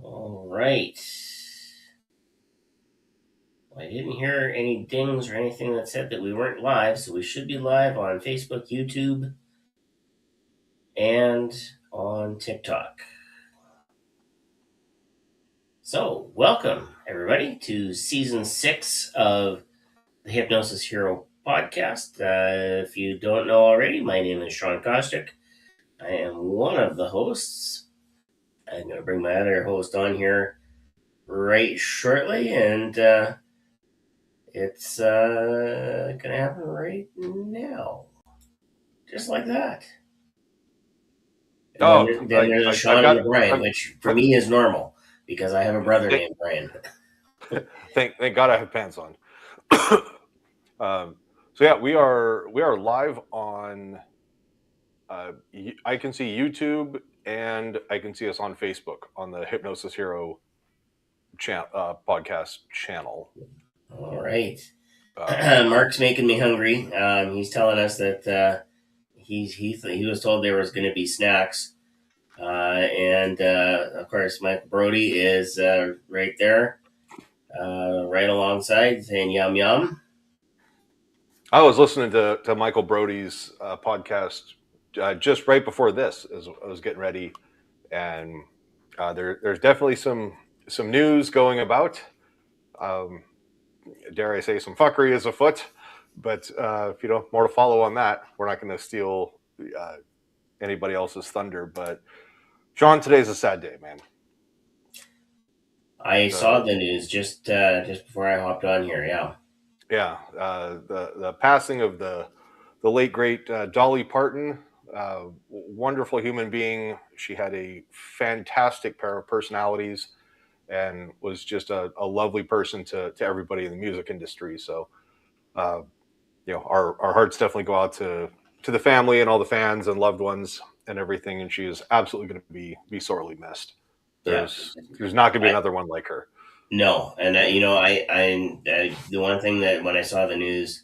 All right. I didn't hear any dings or anything that said that we weren't live, so we should be live on Facebook, YouTube, and on TikTok. So, welcome everybody to season 6 of the Hypnosis Hero podcast. If you don't know already, my name is Shawn Kostiuk. I am one of the hosts. I'm going to bring my other host on here right shortly, and it's going to happen right now. Just like that. And then there's a Shawn and a Brian, which for me is normal because I have a brother named Brian. Thank God I have pants on. So yeah, we are live on. I can see YouTube and I can see us on Facebook on the Hypnosis Hero podcast channel. All right. Mark's making me hungry. He's telling us that he was told there was going to be snacks. And of course, Michael Brody is right there, right alongside, saying yum yum. I was listening to Michael Brody's podcast just right before this, as I was getting ready, and there's definitely some news going about. Dare I say, some fuckery is afoot, but more to follow on that. We're not going to steal anybody else's thunder, but Shawn, today's a sad day, man. I saw the news just before I hopped on here. Yeah. The passing of the late great Dolly Parton, wonderful human being. She had a fantastic pair of personalities and was just a lovely person to everybody in the music industry. So, our hearts definitely go out to the family and all the fans and loved ones and everything. And she is absolutely going to be sorely missed. There's not going to be another one like her. No, and I the one thing that when I saw the news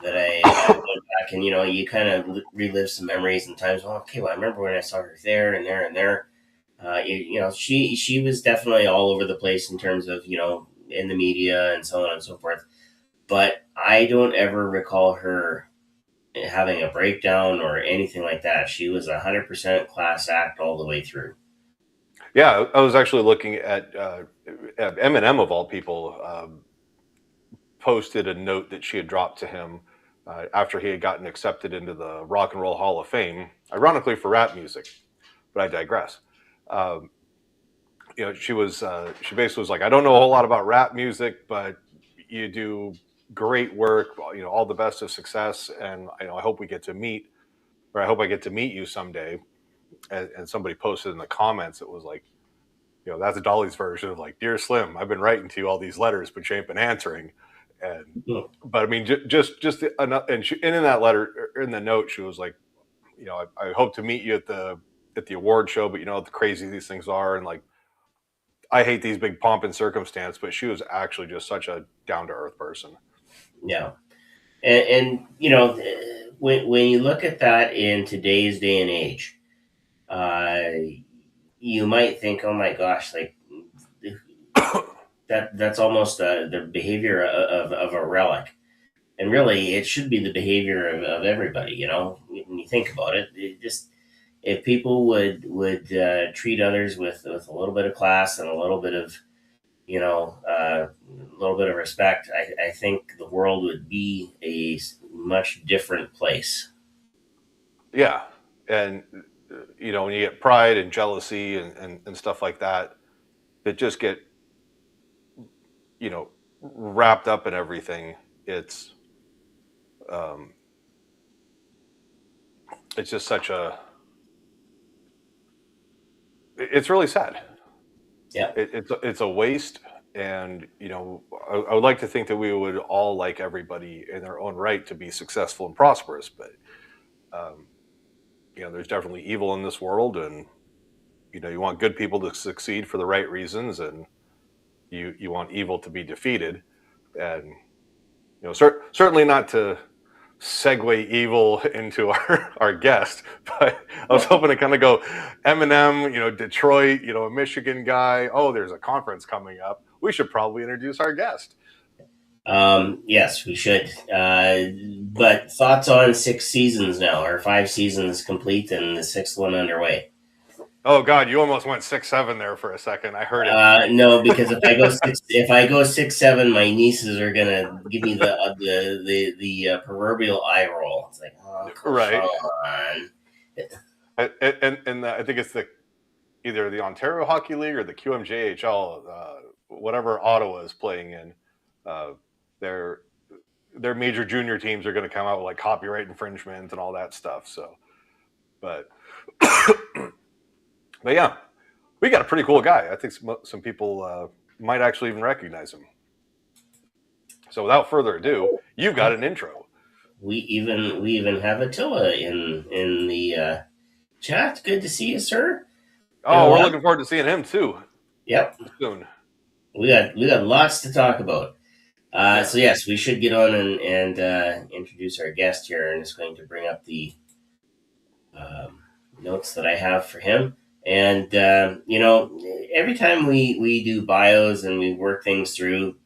that I went back and you kind of relive some memories and times. Well, I remember when I saw her there and there and there. She was definitely all over the place in terms of in the media and so on and so forth. But I don't ever recall her having a breakdown or anything like that. She was 100% class act all the way through. Yeah, I was actually looking at Eminem, of all people, posted a note that she had dropped to him after he had gotten accepted into the Rock and Roll Hall of Fame, ironically for rap music, but I digress. She basically was like, I don't know a whole lot about rap music, but you do great work, all the best of success, and I hope we get to meet, or I hope I get to meet you someday. And somebody posted in the comments, it was like, that's Dolly's version of like, Dear Slim, I've been writing to you all these letters, but you ain't been answering. But I mean, and in that letter, in the note, she was like, I hope to meet you at the award show, but how crazy these things are, and like, I hate these big pomp and circumstance, but she was actually just such a down to earth person. Yeah, and when you look at that in today's day and age, you might think, oh my gosh, like that's almost the behavior of a relic. And really, it should be the behavior of everybody. When you think about it, if people would treat others with a little bit of class and a little bit of respect, I think the world would be a much different place. Yeah, and when you get pride and jealousy and stuff like that just get wrapped up in everything, it's just it's really sad. Yeah, it's a waste, and I would like to think that we would all like everybody in their own right to be successful and prosperous, but there's definitely evil in this world, and you want good people to succeed for the right reasons, and you want evil to be defeated, and certainly not to segue evil into our guest, but I was hoping to kind of go Eminem, Detroit, a Michigan guy. Oh, there's a conference coming up. We should probably introduce our guest. Yes, we should. But thoughts on 6 seasons now, or 5 seasons complete, and the sixth one underway. Oh God, you almost went 6-7 there for a second. I heard it. No, because if I go 6-7, my nieces are gonna give me the proverbial eye roll. It's like, oh, Right. on. And I think it's either the Ontario Hockey League or the QMJHL, whatever Ottawa is playing in. Their major junior teams are going to come out with like copyright infringement and all that stuff. So, but yeah, we got a pretty cool guy. I think some people might actually even recognize him. So without further ado, you've got an intro. We even have Attila in the chat. Good to see you, sir. Oh, we're looking forward to seeing him too. Yep. Soon. We got lots to talk about. So yes, we should get on and introduce our guest here, and it's going to bring up the notes that I have for him. And every time we do bios and we work things through,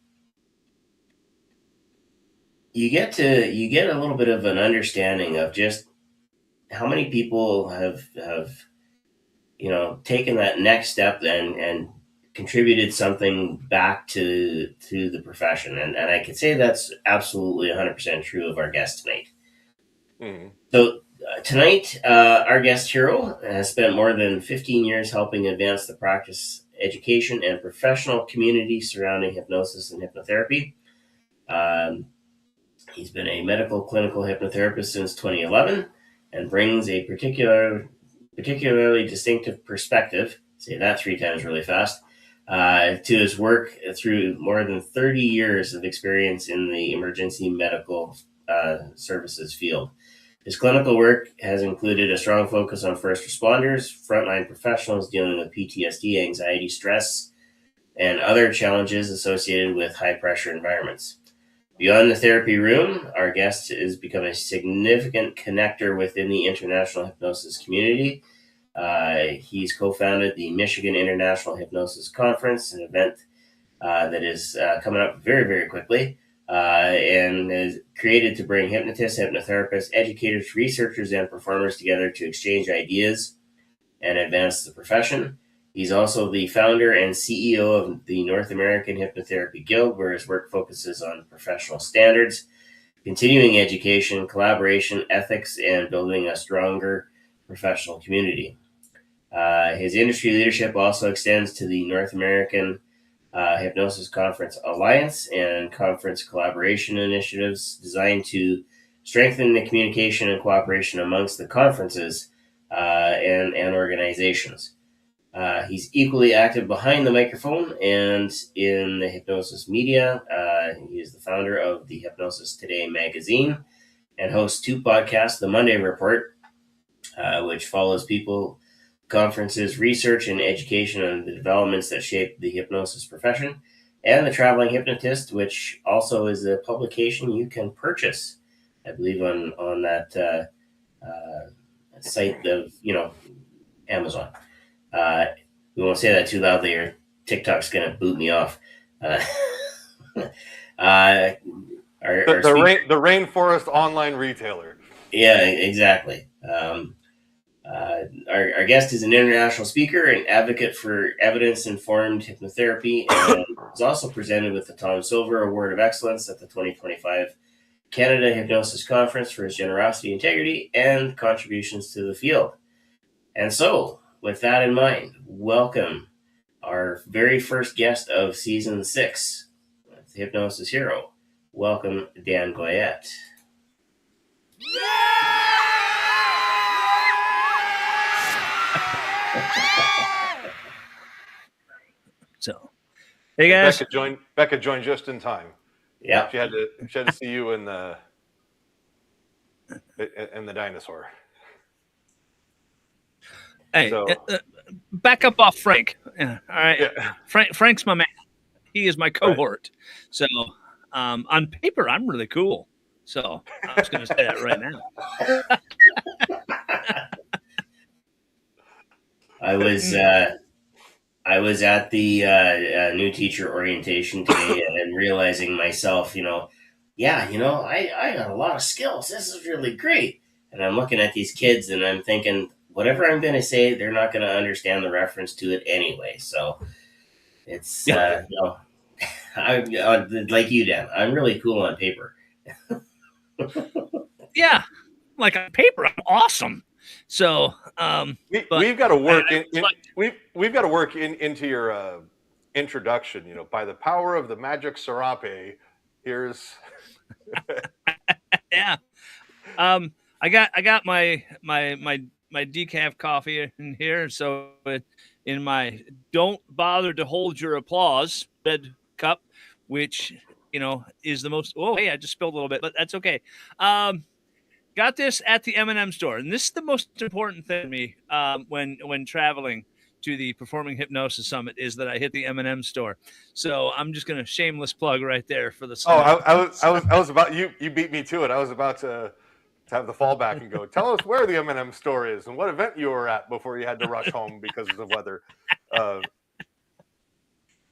you get a little bit of an understanding of just how many people have taken that next step and contributed something back to the profession, and I could say that's absolutely 100% true of our guest tonight. Mm-hmm. So tonight, our guest hero has spent more than 15 years helping advance the practice, education, and professional community surrounding hypnosis and hypnotherapy. He's been a medical clinical hypnotherapist since 2011 and brings a particularly distinctive perspective, say that 3 times really fast, to his work through more than 30 years of experience in the emergency medical services field. His clinical work has included a strong focus on first responders, frontline professionals dealing with PTSD, anxiety, stress, and other challenges associated with high-pressure environments. Beyond the therapy room, our guest has become a significant connector within the international hypnosis community. He's co-founded the Michigan International Hypnosis Conference, an event that is coming up very, very quickly, and is created to bring hypnotists, hypnotherapists, educators, researchers, and performers together to exchange ideas and advance the profession. He's also the founder and CEO of the North American Hypnotherapy Guild, where his work focuses on professional standards, continuing education, collaboration, ethics, and building a stronger professional community. His industry leadership also extends to the North American Hypnosis Conference Alliance and conference collaboration initiatives designed to strengthen the communication and cooperation amongst the conferences and organizations. He's equally active behind the microphone and in the hypnosis media. He is the founder of the Hypnosis Today magazine and hosts 2 podcasts, The Monday Report, which follows people, conferences, research, and education on the developments that shape the hypnosis profession, and The Traveling Hypnotist, which also is a publication you can purchase, I believe, on that site of Amazon. We won't say that too loudly, or TikTok's gonna boot me off. The Rainforest online retailer. Yeah, exactly. Our guest is an international speaker and advocate for evidence-informed hypnotherapy, and was also presented with the Tom Silver Award of Excellence at the 2025 Canada Hypnosis Conference for his generosity, integrity, and contributions to the field. And so, with that in mind, welcome our very first guest of season 6, the Hypnosis Hero. Welcome, Dan Goyette. So, hey guys, Becca joined just in time. Yeah, she had to see you in the dinosaur. Hey, so, back up off Frank. All right, yeah. Frank's my man. He is my cohort. Right. So, on paper, I'm really cool. So I'm just going to say that right now. I was at the new teacher orientation today and realizing myself, I got a lot of skills. This is really great. And I'm looking at these kids and I'm thinking, whatever I'm going to say, they're not going to understand the reference to it anyway. So it's, like you, Dan, I'm really cool on paper. Yeah. Like on paper, I'm awesome. So we've got to work we've got to work into your introduction. By the power of the magic serape, here's yeah. I got my decaf coffee in here. So in my don't bother to hold your applause red cup, which is the most. Oh, hey, I just spilled a little bit, but that's okay. Got this at the M&M store, and this is the most important thing to me when traveling to the Performing Hypnosis Summit is that I hit the M&M store. So I'm just going to shameless plug right there for the summit. I was about you beat me to it. I was about to have the fallback and go, tell us where the M&M store is and what event you were at before you had to rush home because of the weather.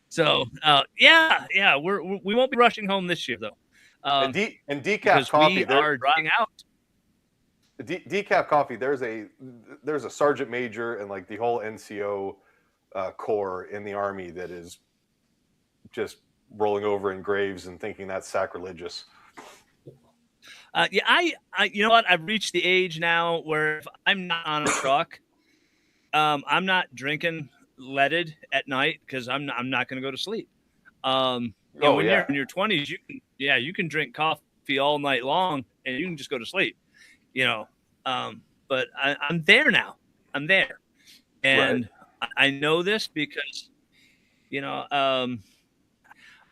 So we won't be rushing home this year though. And decaf coffee. We are driving out. Decaf coffee. There's a sergeant major and like the whole NCO corps in the Army that is just rolling over in graves and thinking that's sacrilegious. I you know what? I've reached the age now where if I'm not on a truck, I'm not drinking leaded at night because I'm not going to go to sleep. When you're in your 20s, you can drink coffee all night long and you can just go to sleep. But I'm there now. I'm there, and right. I know this because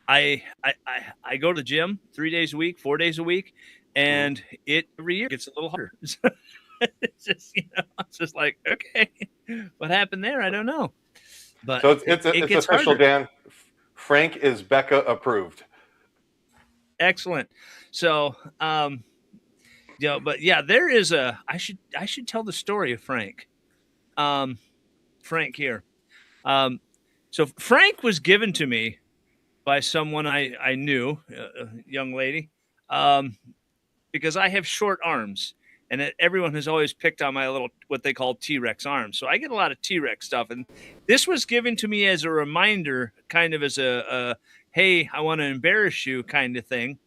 I go to the gym 3 days a week, 4 days a week, and every year gets a little harder. It's just like, okay, what happened there? I don't know. But so it's official, harder. Dan. Frank is Becca approved. Excellent. So, but yeah, there is I should tell the story of Frank. Frank here. So Frank was given to me by someone I knew, a young lady, because I have short arms, and everyone has always picked on my little, what they call T-Rex arms. So I get a lot of T-Rex stuff. And this was given to me as a reminder, kind of as a hey, I want to embarrass you kind of thing.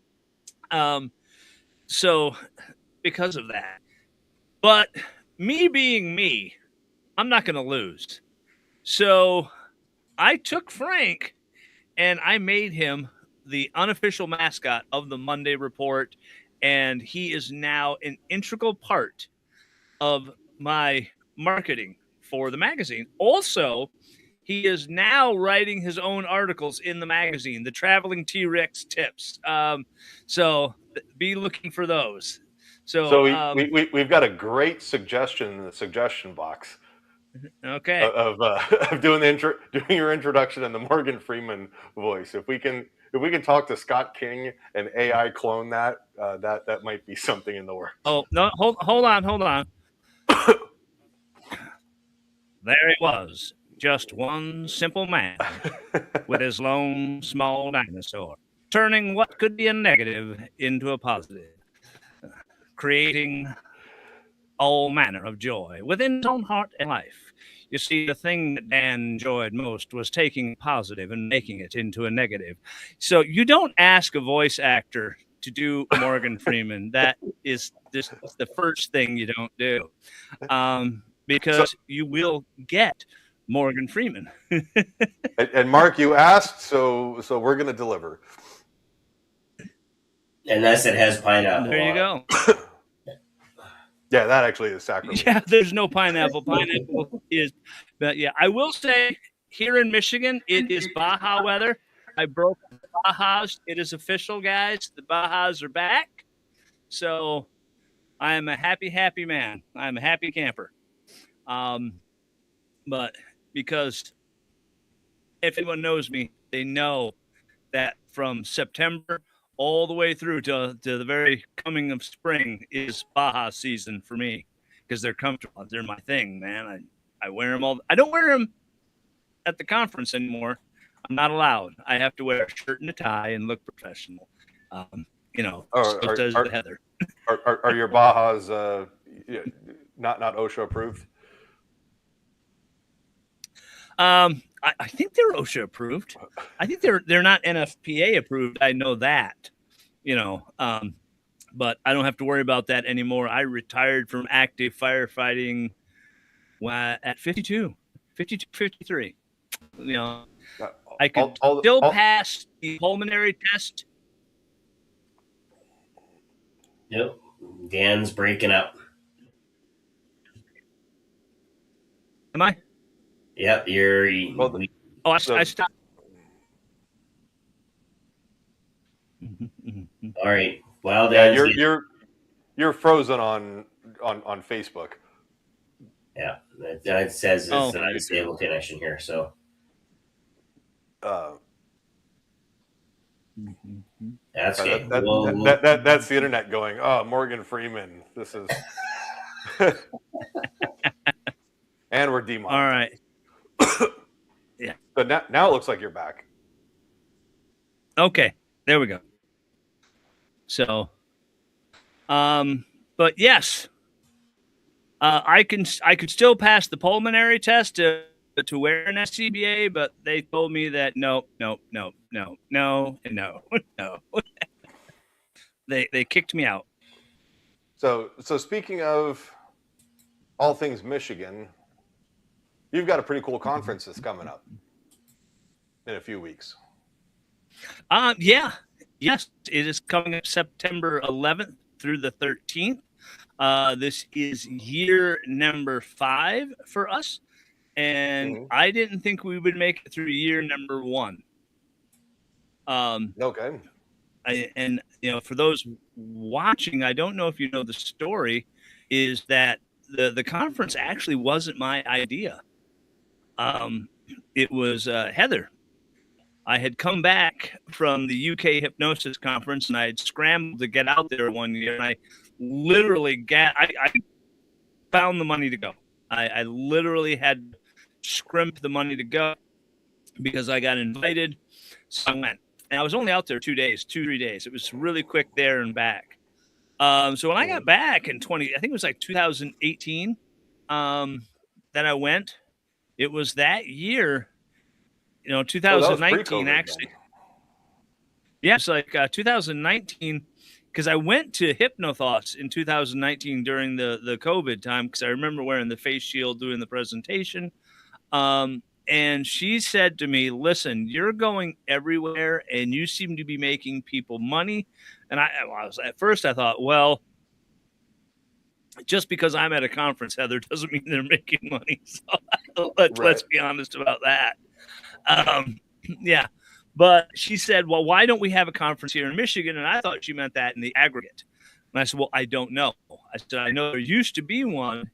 So because of that, but me being me, I'm not going to lose. So I took Frank and I made him the unofficial mascot of the Monday Report. And he is now an integral part of my marketing for the magazine. Also, he is now writing his own articles in the magazine, the Traveling T-Rex Tips. So be looking for those. So we've got a great suggestion in the suggestion box. Okay. Of doing your introduction in the Morgan Freeman voice. If we can talk to Scott King and AI clone that might be something in the works. Oh no! Hold on. There it was, just one simple man with his lone small dinosaur, turning what could be a negative into a positive, creating all manner of joy within his own heart and life. You see, the thing that Dan enjoyed most was taking positive and making it into a negative. So you don't ask a voice actor to do Morgan Freeman. That is the first thing you don't do, because you will get Morgan Freeman. And Mark, you asked, so we're going to deliver. Unless it has pineapple. There you go. Yeah, that actually is sacrilege. Yeah, there's no pineapple. Pineapple is, but yeah, I will say here in Michigan, it is Baja weather. I broke the Bajas. It is official, guys. The Bajas are back. So I am a happy man. I'm a happy camper. But because if anyone knows me, they know that from September all the way through to the very coming of spring is Baja season for me because they're comfortable. They're my thing, man. I wear them all. I don't wear them at the conference anymore. I'm not allowed. I have to wear a shirt and a tie and look professional. So does the Heather. Are your Bajas not OSHA approved? I think they're OSHA approved. I think they're not NFPA approved. I know that, but I don't have to worry about that anymore. I retired from active firefighting at 52, 53. I could still pass the pulmonary test. Yep. Dan's breaking up. Am I? Yep, I stopped. All right. Well, yeah, you're frozen on Facebook. Yeah, it says it's an unstable connection here. So. That's okay. That's the internet going, oh, Morgan Freeman. This is. And we're demonetized. All right. Yeah. But now it looks like you're back. Okay. There we go. So, but yes, I could still pass the pulmonary test to wear an SCBA, but they told me that no. They kicked me out. So speaking of all things Michigan, you've got a pretty cool conference that's coming up in a few weeks. Yeah. Yes, it is coming up September 11th through the 13th. This is year number 5 for us. And I didn't think we would make it through year number 1. Okay. And for those watching, I don't know if you know the story, is that the conference actually wasn't my idea. It was Heather. I had come back from the UK Hypnosis conference, and I had scrambled to get out there one year, and I literally I found the money to go. I literally had to scrimp the money to go because I got invited. So I went. And I was only out there 2 days, 3 days. It was really quick there and back. So when I got back in I think it was like 2018 that I went. It was that year, 2019 actually. Then. Yeah, it's like 2019 because I went to Hypnotists in 2019 during the COVID time because I remember wearing the face shield doing the presentation. And she said to me, listen, you're going everywhere and you seem to be making people money. And at first I thought, well, just because I'm at a conference, Heather, doesn't mean they're making money. So let's be honest about that. Yeah. But she said, well, why don't we have a conference here in Michigan? And I thought she meant that in the aggregate. And I said, well, I don't know. I said, I know there used to be one.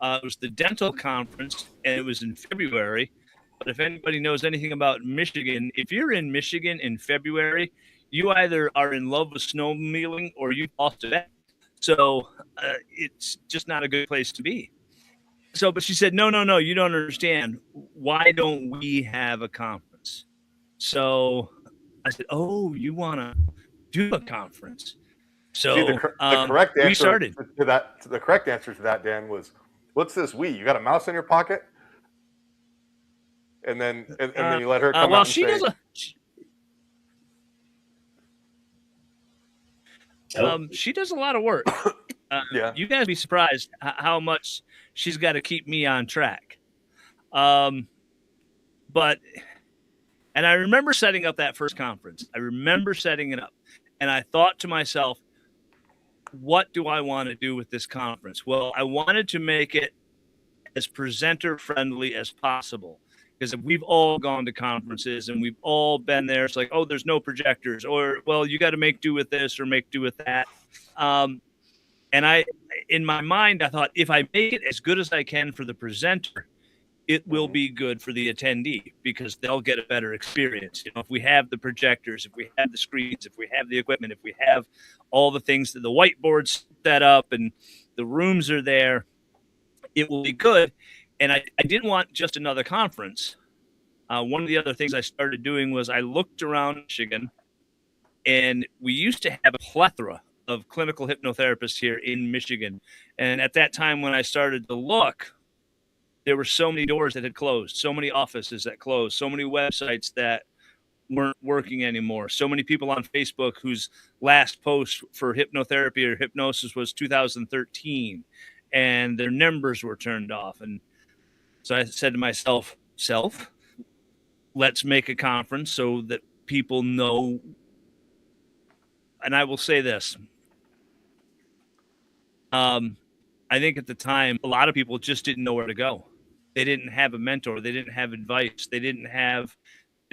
It was the dental conference, and it was in February. But if anybody knows anything about Michigan, if you're in Michigan in February, you either are in love with snowmobiling or you've lost a bet. So it's just not a good place to be. So, but she said, no, you don't understand. Why don't we have a conference? So I said, oh, you want to do a conference? So see, the correct answer we started. To that. The correct answer to that, Dan, was, what's this we? You got a mouse in your pocket? And then you let her come out and she say, she does a lot of work. Yeah. You guys be surprised how much she's got to keep me on track. And I remember setting up that first conference. I remember setting it up. And I thought to myself, what do I want to do with this conference? Well, I wanted to make it as presenter friendly as possible. Because we've all gone to conferences and we've all been there. It's like, oh, there's no projectors, or, well, you got to make do with this or make do with that. And in my mind, I thought, if I make it as good as I can for the presenter, it will be good for the attendee because they'll get a better experience. If we have the projectors, if we have the screens, if we have the equipment, if we have all the things that the whiteboards set up and the rooms are there, it will be good. And I didn't want just another conference. One of the other things I started doing was I looked around Michigan, and we used to have a plethora of clinical hypnotherapists here in Michigan. And at that time, when I started to look, there were so many doors that had closed, so many offices that closed, so many websites that weren't working anymore, so many people on Facebook whose last post for hypnotherapy or hypnosis was 2013, and their numbers were turned off. And so I said to myself, let's make a conference so that people know. And I will say this. I think at the time, a lot of people just didn't know where to go. They didn't have a mentor. They didn't have advice. They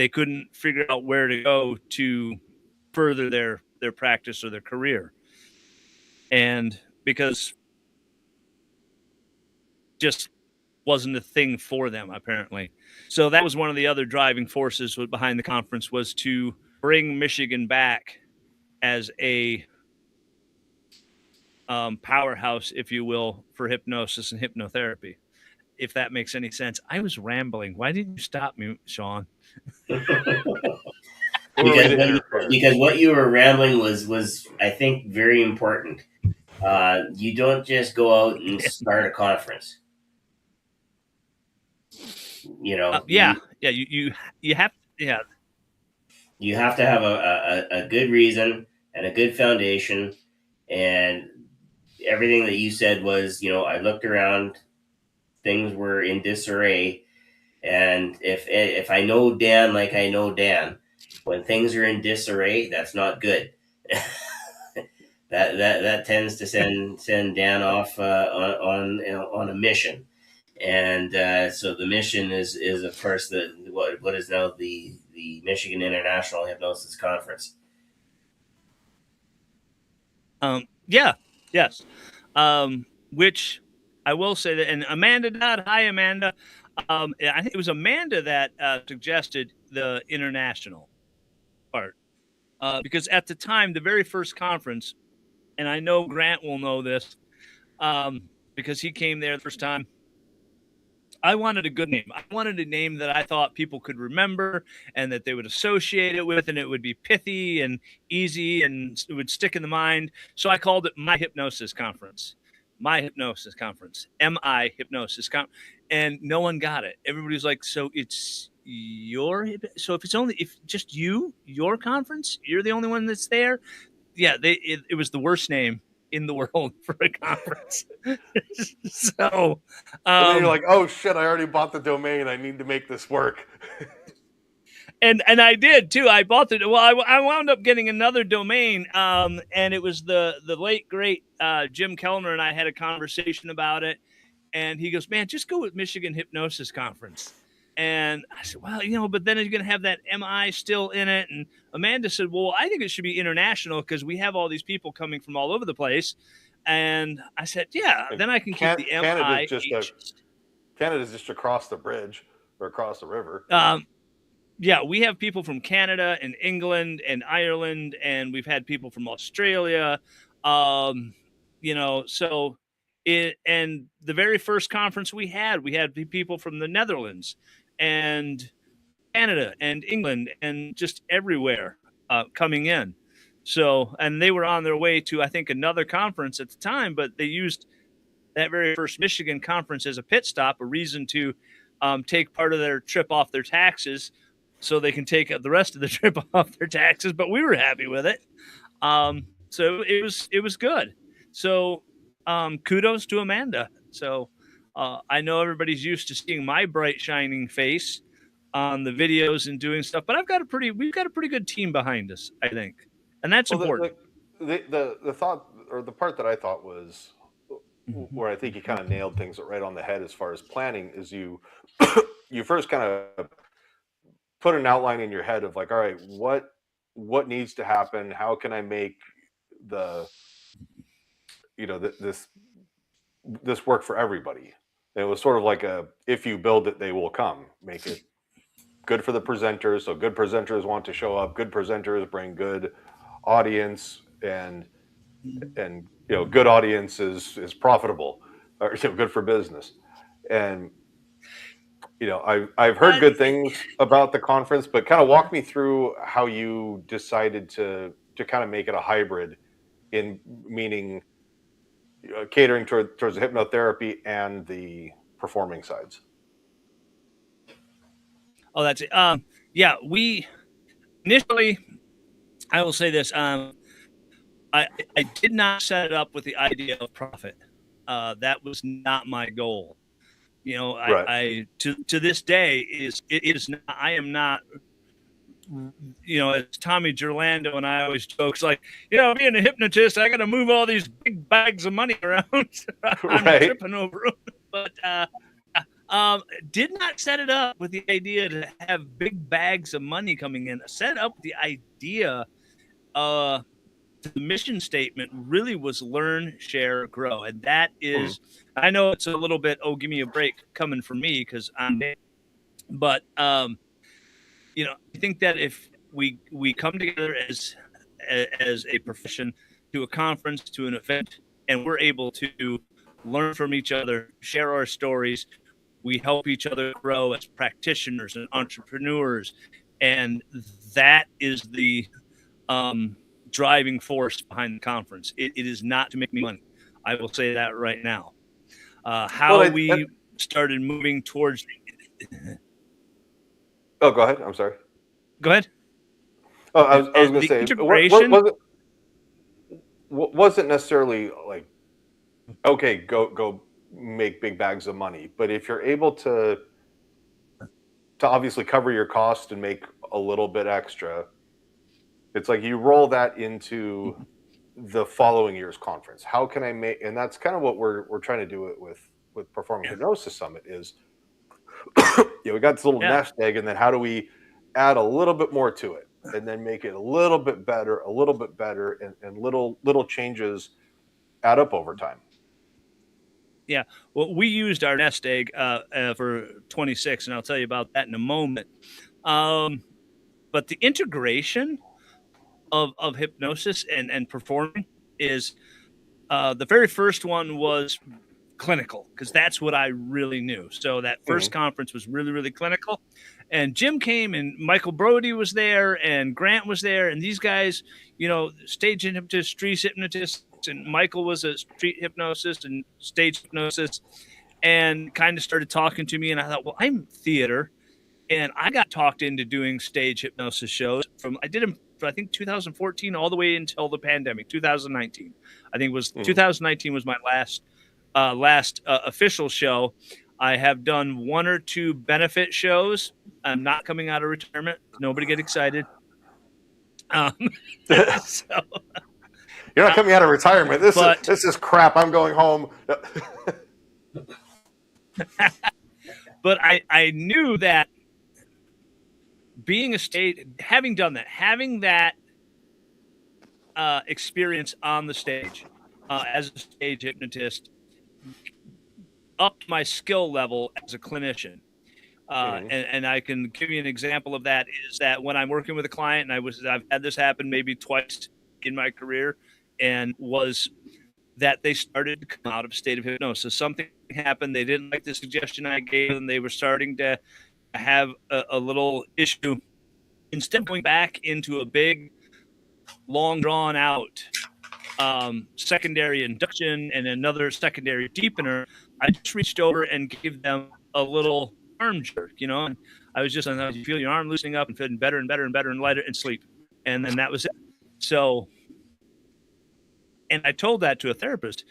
couldn't figure out where to go to further their practice or their career. And because just wasn't a thing for them, apparently. So that was one of the other driving forces behind the conference, was to bring Michigan back as a powerhouse, if you will, for hypnosis and hypnotherapy, if that makes any sense. I was rambling. Why didn't you stop me, Shawn? because what you were rambling was I think very important. You don't just go out and start a conference. You have you have to have a good reason and a good foundation. And everything that you said was, I looked around, things were in disarray. And if I know Dan like I know Dan, when things are in disarray, that's not good. that tends to send Dan off on a mission. And so the mission is of course what is now the Michigan International Hypnosis Conference. Yes. Which I will say that, and Amanda Dodd, hi Amanda. I think it was Amanda that suggested the international part, because at the time, the very first conference, and I know Grant will know this, because he came there the first time. I wanted a good name. I wanted a name that I thought people could remember and that they would associate it with, and it would be pithy and easy and it would stick in the mind. So I called it My Hypnosis Conference. My Hypnosis Conference. MI Hypnosis Conference. And no one got it. Everybody was like, so it's so if just your conference, you're the only one that's there. Yeah, it was the worst name in the world for a conference. So and then you're like, oh shit, I already bought the domain, I need to make this work. and I did too. I bought it. Well, I wound up getting another domain, and it was the late great Jim Kellner and I had a conversation about it, and he goes, man, just go with Michigan Hypnosis Conference. And I said, well, but then you're going to have that MI still in it. And Amanda said, well, I think it should be international because we have all these people coming from all over the place. And I said, yeah, then I can keep the MI. Canada's just across the bridge or across the river. Yeah, we have people from Canada and England and Ireland, and we've had people from Australia. And the very first conference we had people from the Netherlands and Canada and England and just everywhere coming in. So, and they were on their way to, I think, another conference at the time, but they used that very first Michigan conference as a pit stop, a reason to take part of their trip off their taxes so they can take the rest of the trip off their taxes. But we were happy with it. So it was good. So kudos to Amanda. So I know everybody's used to seeing my bright shining face on the videos and doing stuff, but we've got a pretty good team behind us, I think. And that's important. The thought, or the part that I thought was where I think you kind of nailed things right on the head as far as planning is you first kind of put an outline in your head of like, all right, what needs to happen? How can I make this work for everybody? And it was sort of like if you build it, they will come. Make it good for the presenters. So good presenters want to show up. Good presenters bring good audience, and good audience is profitable, or good for business. And I've heard good things about the conference, but kind of walk me through how you decided to kind of make it a hybrid, in meaning catering towards the hypnotherapy and the performing sides. Oh, that's it. Yeah, we initially, I will say this. I did not set it up with the idea of profit. That was not my goal. Right. I to this day it is not, I am not. It's Tommy Gerlando, and I always joke, it's like, being a hypnotist, I got to move all these big bags of money around. I'm Right. tripping over them. But did not set it up with the idea to have big bags of money coming in. Set up the idea, the mission statement really was learn, share, grow. And that is, I know it's a little bit, oh, give me a break coming from me because I'm big. But, I think that if we come together as a profession to a conference, to an event, and we're able to learn from each other, share our stories, we help each other grow as practitioners and entrepreneurs, and that is the driving force behind the conference. It is not to make me money. I will say that right now. We started moving towards. Oh, go ahead. I'm sorry. Go ahead. Oh, I was going to say, integration wasn't necessarily like, okay, go make big bags of money, but if you're able to obviously cover your cost and make a little bit extra, it's like you roll that into the following year's conference. How can I make? And that's kind of what we're trying to do it with Performing Hypnosis Summit is, we got this little nest egg, and then how do we add a little bit more to it, and then make it a little bit better, and little changes add up over time. Yeah, well, we used our nest egg for 26, and I'll tell you about that in a moment. But the integration of hypnosis and performing is the very first one was clinical, because that's what I really knew. So that first conference was really, really clinical. And Jim came, and Michael Brody was there, and Grant was there, and these guys, stage hypnotists, street hypnotists, and Michael was a street hypnosis and stage hypnosis, and kind of started talking to me. And I thought, well, I'm theater, and I got talked into doing stage hypnosis shows. I did them from, I think, 2014 all the way until the pandemic. 2019, I think, was 2019 was my last official show. I have done one or two benefit shows. I'm not coming out of retirement. Nobody get excited. So. You're not coming out of retirement. This is crap. I'm going home. But I knew that being a stage, having done that, having that experience on the stage as a stage hypnotist, upped my skill level as a clinician. And I can give you an example of that is that when I'm working with a client, and I've had this happen maybe twice in my career, and was that they started to come out of a state of hypnosis. Something happened. They didn't like the suggestion I gave them. They were starting to have a little issue. Instead of going back into a big, long drawn out secondary induction and another secondary deepener, I just reached over and gave them a little arm jerk, and I was just, you feel your arm loosening up and feeling better and better and better and lighter, and sleep. And then that was it. So, and I told that to a therapist,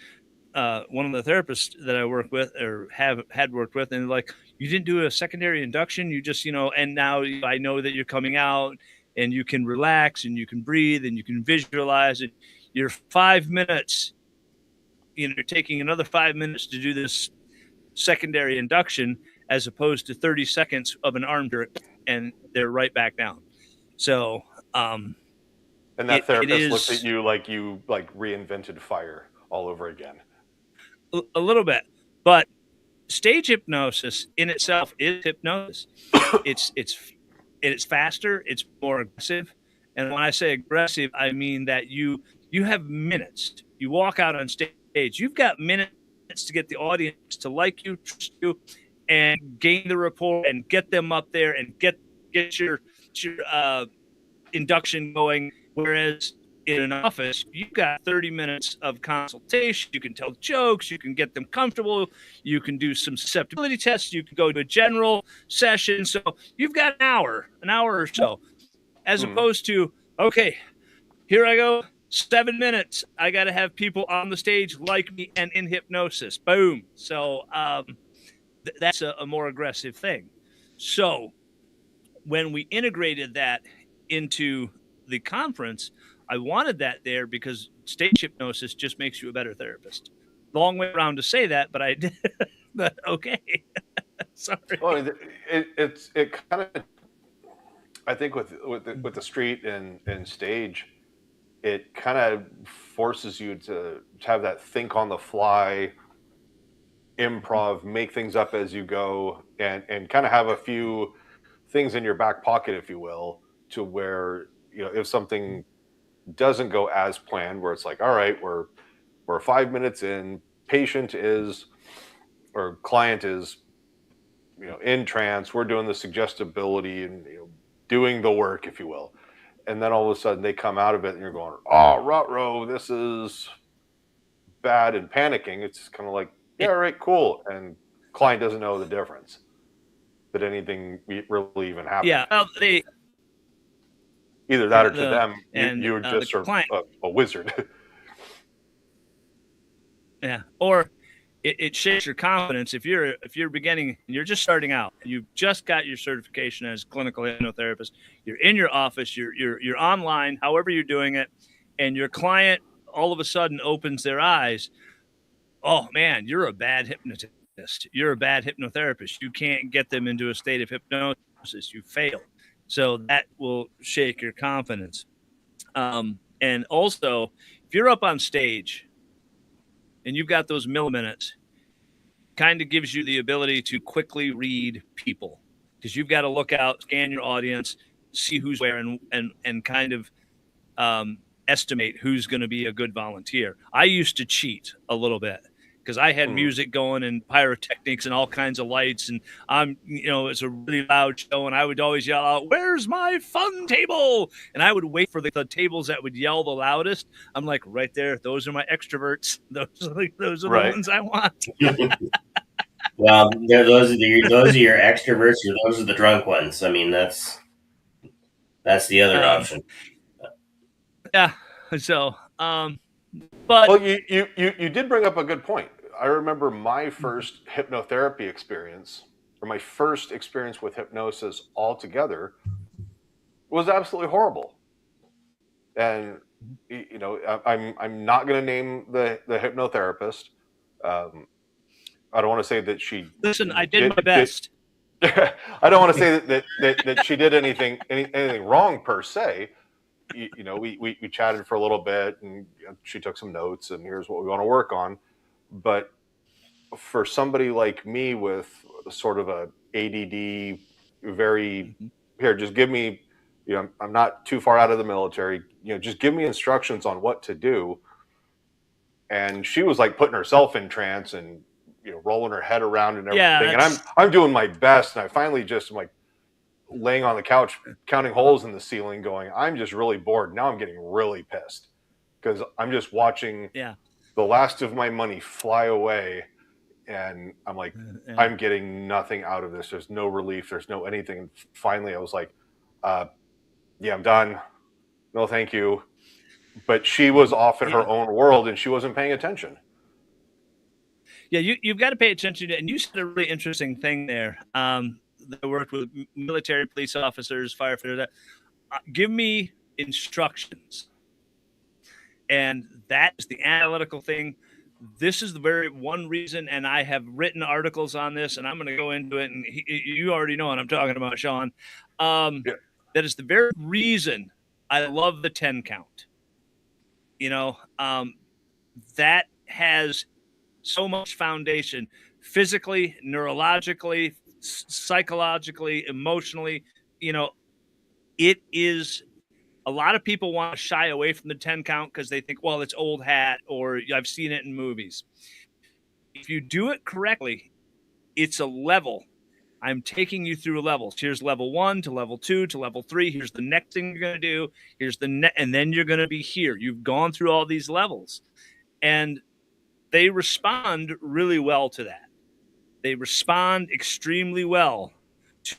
one of the therapists that I work with or had worked with, and like, you didn't do a secondary induction, you just, and now I know that you're coming out and you can relax and you can breathe and you can visualize it. You're 5 minutes, you're taking another 5 minutes to do this secondary induction as opposed to 30 seconds of an arm jerk, and they're right back down. So, and that therapist looked at you like you reinvented fire all over again. A little bit, but stage hypnosis in itself is hypnosis. It's faster, it's more aggressive. And when I say aggressive, I mean that you have minutes. You walk out on stage, you've got minutes to get the audience to like you, trust you, and gain the rapport and get them up there and get your induction going. Whereas in an office, you've got 30 minutes of consultation. You can tell jokes. You can get them comfortable. You can do some susceptibility tests. You can go to a general session. So you've got an hour or so, as opposed to, okay, here I go, 7 minutes. I got to have people on the stage like me and in hypnosis. Boom. So that's a more aggressive thing. So when we integrated that into the conference, I wanted that there because stage hypnosis just makes you a better therapist. Long way around to say that, but I did. But okay. Sorry. Well, it kind of, I think with the street and stage, it kind of forces you to have that think on the fly, improv, make things up as you go, and kind of have a few things in your back pocket, if you will, to where, you know, if something doesn't go as planned, where it's like, all right, we're 5 minutes in, patient is, or client is, you know, in trance, we're doing the suggestibility and, you know, doing the work, if you will. And then all of a sudden they come out of it and you're going, oh, ruh-roh, this is bad, and panicking. It's kind of like, yeah, all right, cool. And client doesn't know the difference that anything really even happened. Yeah. Well, either that or to them, and you're just sort client, of a wizard. Yeah. Or it shakes your confidence if you're beginning, you're just starting out, you've just got your certification as clinical hypnotherapist, you're in your office, you're online, however you're doing it, and your client all of a sudden opens their eyes. Oh man, you're a bad hypnotist. You're a bad hypnotherapist. You can't get them into a state of hypnosis. You fail. So that will shake your confidence. And also, if you're up on stage and you've got those milliminutes, kind of gives you the ability to quickly read people, because you've got to look out, scan your audience, see who's where, and kind of estimate who's going to be a good volunteer. I used to cheat a little bit because I had music going and pyrotechnics and all kinds of lights, and it's a really loud show, and I would always yell out, "Where's my fun table?" And I would wait for the tables that would yell the loudest. I'm like, right there, those are my extroverts. Those are the ones I want. Well, those are your extroverts, or those are the drunk ones. I mean, that's the other option. Yeah. So, but well, you did bring up a good point. I remember my first hypnotherapy experience, or my first experience with hypnosis altogether, was absolutely horrible. And I'm not going to name the hypnotherapist. I don't want to say that she. Listen, I did my best. I don't want to say that she did anything wrong per se. We chatted for a little bit, and she took some notes, and here's what we want to work on. But for somebody like me with sort of a ADD, here, just give me, I'm not too far out of the military, just give me instructions on what to do. And she was like putting herself in trance and, rolling her head around and everything. Yeah, and I'm doing my best. And I finally just am like laying on the couch, counting holes in the ceiling going, I'm just really bored. Now I'm getting really pissed because I'm just watching the last of my money fly away. And I'm like, I'm getting nothing out of this. There's no relief. There's no anything. And finally I was like, yeah, I'm done. No, thank you. But she was off in her own world and she wasn't paying attention. Yeah, you've got to pay attention to it. And you said a really interesting thing there. I worked with military, police officers, firefighters. Give me instructions. And that is the analytical thing. This is the very one reason, and I have written articles on this, and I'm going to go into it, and you already know what I'm talking about, Shawn. That is the very reason I love the 10 count. That has so much foundation. physically, neurologically, psychologically, emotionally. It is. A lot of people want to shy away from the 10 count because they think, well, it's old hat, or I've seen it in movies. If you do it correctly, it's a level. I'm taking you through levels. Here's level 1 to level 2 to level 3. Here's the next thing you're going to do. Here's and then you're going to be here. You've gone through all these levels, and they respond really well to that. They respond extremely well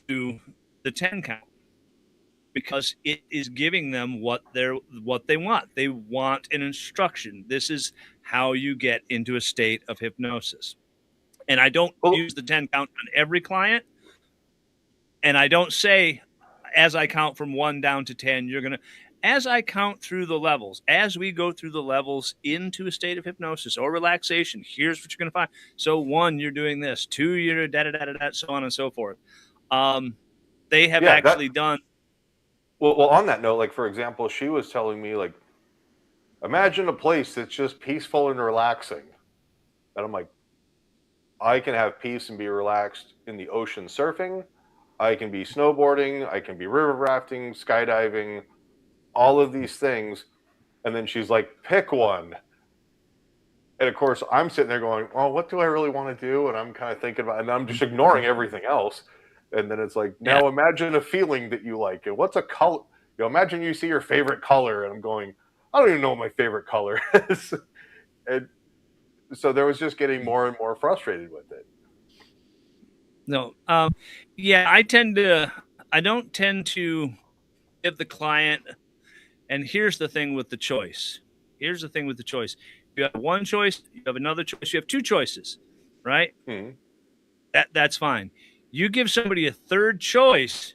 to the 10 count, because it is giving them what they want. They want an instruction. This is how you get into a state of hypnosis. And I don't use the 10 count on every client. And I don't say, as I count from 1 down to 10, as I count through the levels, as we go through the levels into a state of hypnosis or relaxation, here's what you're going to find. So 1, you're doing this. 2, you're da-da-da-da-da, so on and so forth. They have done. Well, on that note, like, for example, she was telling me, like, imagine a place that's just peaceful and relaxing. And I'm like, I can have peace and be relaxed in the ocean surfing. I can be snowboarding. I can be river rafting, skydiving, all of these things. And then she's like, pick one. And of course, I'm sitting there going, well, what do I really want to do? And I'm kind of thinking about it, and I'm just ignoring everything else. And then it's like, now imagine a feeling that you like. And what's a color? Imagine you see your favorite color. And I'm going, I don't even know what my favorite color is. And so there was just getting more and more frustrated with it. No. I don't tend to give the client, and here's the thing with the choice. You have one choice, you have another choice, you have 2 choices, right? Hmm. That's fine. You give somebody a third choice,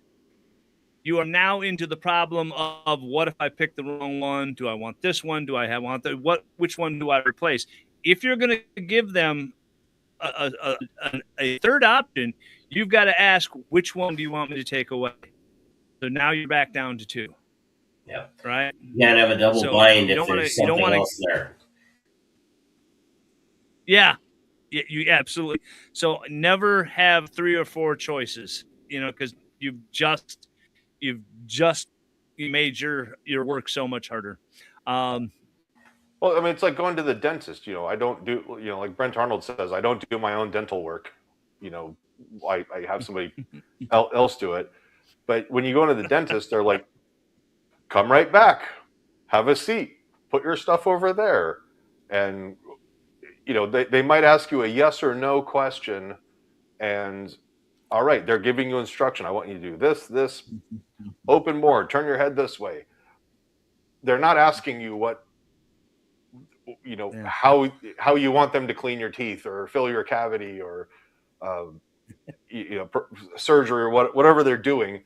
you are now into the problem of, what if I pick the wrong one? Do I want this one? Do I want which one do I replace? If you're going to give them a third option, you've got to ask, which one do you want me to take away? So now you're back down to 2. Yeah. Right? You can't have a double blind if there's something else there. Yeah. You absolutely. So never have 3 or 4 choices, because you made your work so much harder. Well, I mean, it's like going to the dentist. I don't do, like Brent Arnold says, I don't do my own dental work. I have somebody else do it. But when you go into the dentist, they're like, come right back, have a seat, put your stuff over there. And, they might ask you a yes or no question. And all right, they're giving you instruction. I want you to do this, open more, turn your head this way. They're not asking you what, how you want them to clean your teeth or fill your cavity or, surgery or whatever they're doing.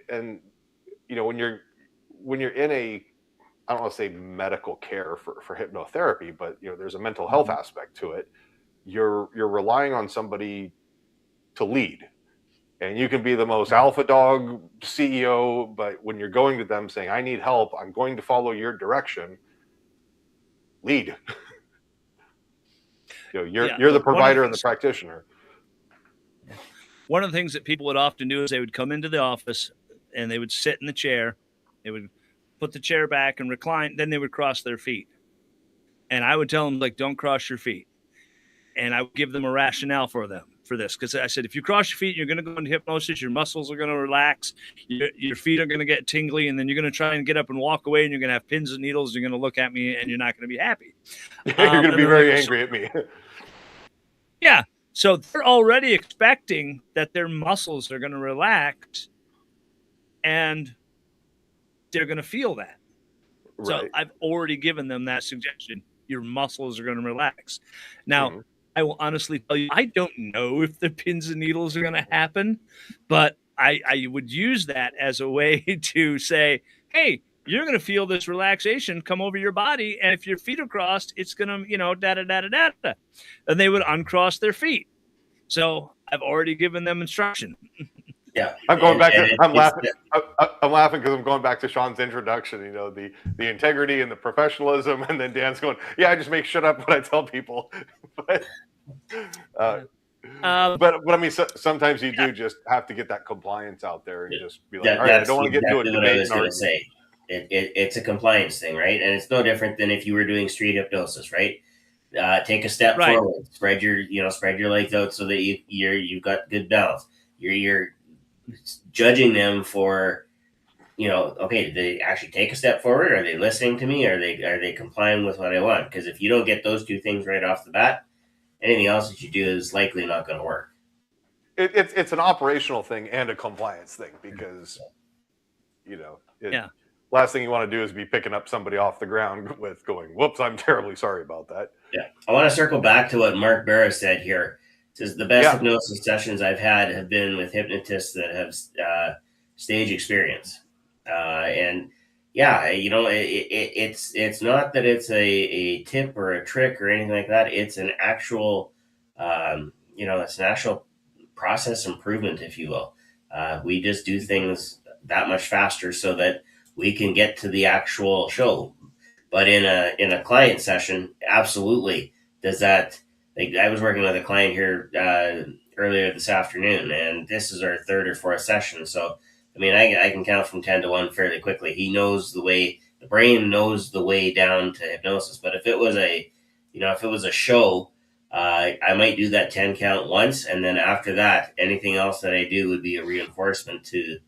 When you're in a, I don't want to say medical care for hypnotherapy, but there's a mental health aspect to it. You're relying on somebody to lead, and you can be the most alpha dog CEO, but when you're going to them saying, I need help, I'm going to follow your direction, lead. You're the provider and the practitioner. One of the things that people would often do is they would come into the office and they would sit in the chair. They would put the chair back and recline. Then they would cross their feet. And I would tell them, like, don't cross your feet. And I would give them a rationale for this. Because I said, if you cross your feet, you're going to go into hypnosis. Your muscles are going to relax. Your feet are going to get tingly. And then you're going to try and get up and walk away. And you're going to have pins and needles. You're going to look at me and you're not going to be happy. You're going to be very angry at me. Yeah. So they're already expecting that their muscles are going to relax. And they're going to feel that. Right. So I've already given them that suggestion. Your muscles are going to relax. Now, I will honestly tell you, I don't know if the pins and needles are going to happen, but I would use that as a way to say, hey, you're going to feel this relaxation come over your body. And if your feet are crossed, it's going to, da-da-da-da-da-da. And they would uncross their feet. So I've already given them instruction. Yeah, I'm going back. I'm laughing because I'm going back to Shawn's introduction. The integrity and the professionalism, and then Dan's going, "Yeah, I just make shit up when I tell people." Uh, Um, but I mean, sometimes you do just have to get that compliance out there and just be like, all right, I That's don't want to get into a exactly what I debate was and going to argue. say. It's a compliance thing, right? And it's no different than if you were doing street hypnosis, right? Take a step right. forward, spread your legs out so that you've got good balance. You're judging them for, okay, did they actually take a step forward? Are they listening to me? Are they complying with what I want? Because if you don't get those two things right off the bat, anything else that you do is likely not going to work. It's an operational thing and a compliance thing because, Yeah. last thing you want to do is be picking up somebody off the ground with going, whoops, I'm terribly sorry about that. Yeah. I want to circle back to what Mark Barra said here. It says the best Yeah. hypnosis sessions I've had have been with hypnotists that have stage experience. And yeah, it's not that it's a tip or a trick or anything like that. It's an actual, it's an actual process improvement, if you will. We just do things that much faster so that we can get to the actual show. But in a client session, absolutely does that. Like, I was working with a client here earlier this afternoon, and this is our third or fourth session. So, I mean, I can count from 10 to 1 fairly quickly. He knows the brain knows the way down to hypnosis. But if it was a show, I might do that 10 count once, and then after that, anything else that I do would be a reinforcement to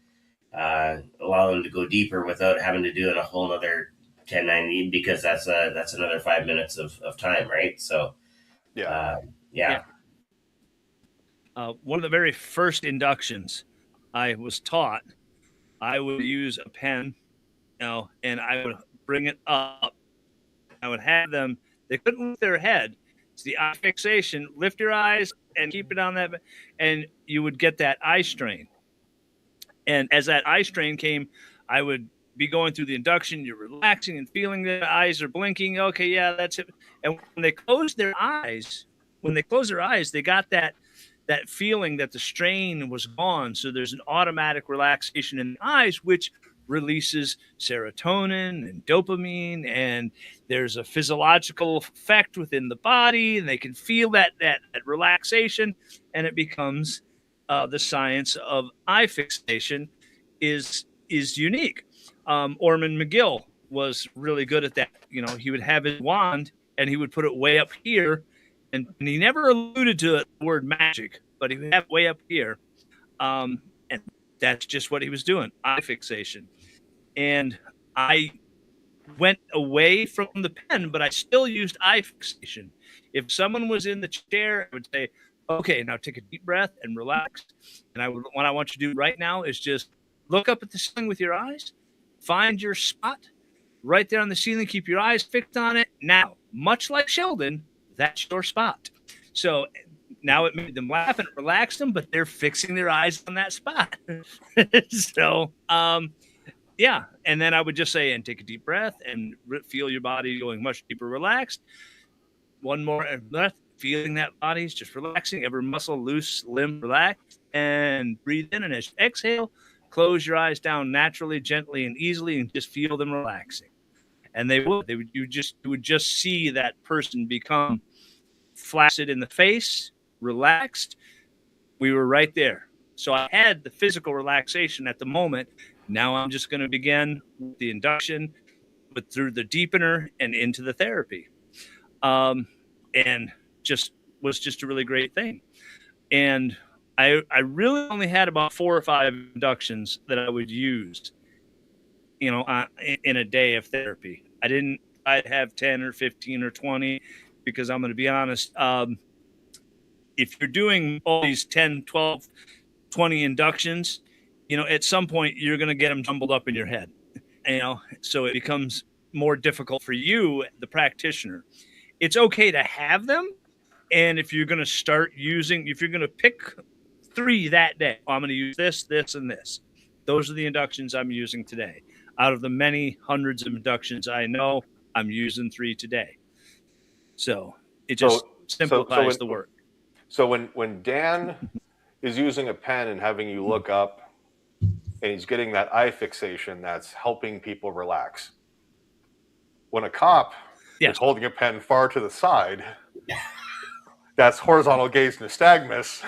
allow them to go deeper without having to do it a whole other 1090, because that's another 5 minutes of time, right? So Yeah. Yeah. One of the very first inductions I was taught, I would use a pen, and I would bring it up. I would have them, they couldn't lift their head. It's the eye fixation. Lift your eyes and keep it on that, and you would get that eye strain. And as that eye strain came, I would be going through the induction. You're relaxing and feeling the eyes are blinking. Okay, yeah, that's it. And when they close their eyes, they got that feeling that the strain was gone. So there's an automatic relaxation in the eyes, which releases serotonin and dopamine, and there's a physiological effect within the body, and they can feel that relaxation, and it becomes the science of eye fixation is unique. Orman McGill was really good at that. He would have his wand and he would put it way up here, and he never alluded to the word magic, but he would have it way up here. And that's just what he was doing, eye fixation. And I went away from the pen, but I still used eye fixation. If someone was in the chair, I would say, okay, now take a deep breath and relax. And what I want you to do right now is just look up at the ceiling with your eyes, find your spot right there on the ceiling, keep your eyes fixed on it. Now, much like Sheldon, that's your spot. So now it made them laugh and it relaxed them, but they're fixing their eyes on that spot. So, yeah. And then I would just say, and take a deep breath and feel your body going much deeper, relaxed. One more breath, feeling that body's just relaxing, every muscle loose, limb relaxed, and breathe in. And as you exhale, close your eyes down naturally, gently, and easily, and just feel them relaxing. And you would just see that person become flaccid in the face, relaxed. We were right there. So I had the physical relaxation at the moment. Now I'm just going to begin with the induction, but through the deepener and into the therapy. And was just a really great thing. And I really only had about 4 or 5 inductions that I would use, in a day of therapy. I'd have 10 or 15 or 20, because I'm going to be honest. If you're doing all these 10, 12, 20 inductions, at some point you're going to get them jumbled up in your head, so it becomes more difficult for you, the practitioner. It's okay to have them. And if you're going to pick 3 that day, I'm going to use this, this, and this. Those are the inductions I'm using today. Out of the many hundreds of inductions I know, I'm using 3 today. So it just simplifies the work. So when Dan is using a pen and having you look up, and he's getting that eye fixation, that's helping people relax. When a cop is holding a pen far to the side, that's horizontal gaze nystagmus,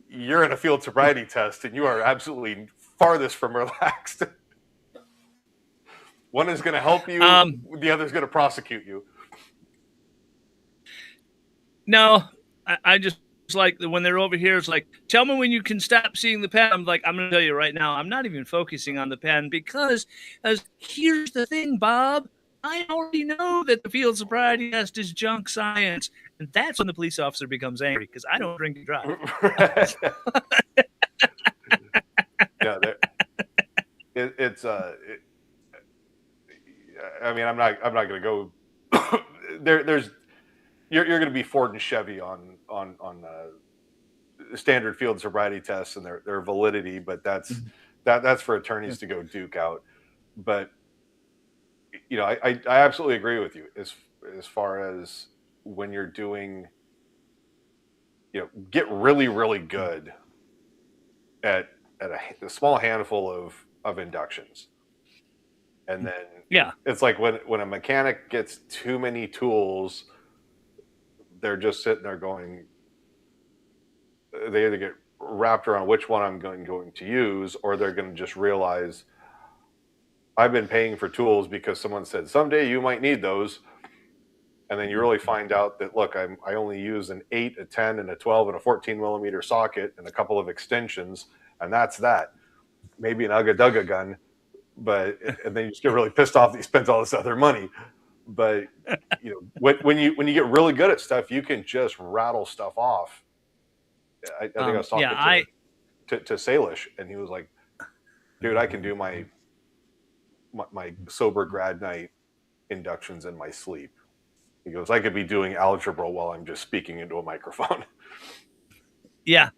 you're in a field sobriety test and you are absolutely farthest from relaxed. One is going to help you, the other is going to prosecute you. No, I just like when they're over here, it's like, tell me when you can stop seeing the pen. I'm like, I'm going to tell you right now, I'm not even focusing on the pen because here's the thing, Bob. I already know that the field sobriety test is junk science. And that's when the police officer becomes angry because I don't drink and drive. Yeah, I mean, I'm not going to go there's you're going to be Ford and Chevy on standard field sobriety tests and their validity, but that's for attorneys to go duke out. But you know, I absolutely agree with you as far as when you're doing, you know, get really, really good at a small handful of inductions. And then it's like when a mechanic gets too many tools, they're just sitting there going, they either get wrapped around which one I'm going to use, or they're going to just realize I've been paying for tools because someone said someday you might need those. And then you really find out that, look, I only use an 8, a 10, and a 12, and a 14 millimeter socket and a couple of extensions, and that's that. Maybe an Ugga Dugga gun, but and then you just get really pissed off that you spent all this other money. But you know, when you get really good at stuff, you can just rattle stuff off. I think I was talking to Salish, and he was like, "Dude, I can do my sober grad night inductions in my sleep." He goes, "I could be doing algebra while I'm just speaking into a microphone." Yeah.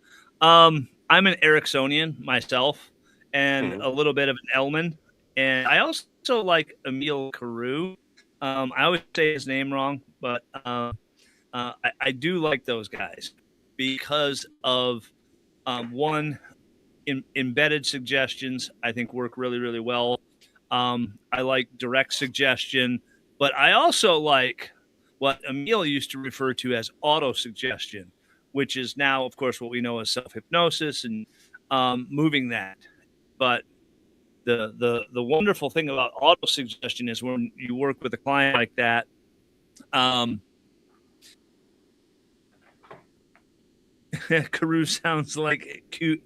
I'm an Ericksonian myself and a little bit of an Elman. And I also like Emil Carew. I always say his name wrong, but I do like those guys because of one, embedded suggestions I think work really, really well. I like direct suggestion, but I also like what Emil used to refer to as auto-suggestion, which is now, of course, what we know as self-hypnosis and moving that. But the wonderful thing about auto-suggestion is when you work with a client like that, Carew sounds like cute.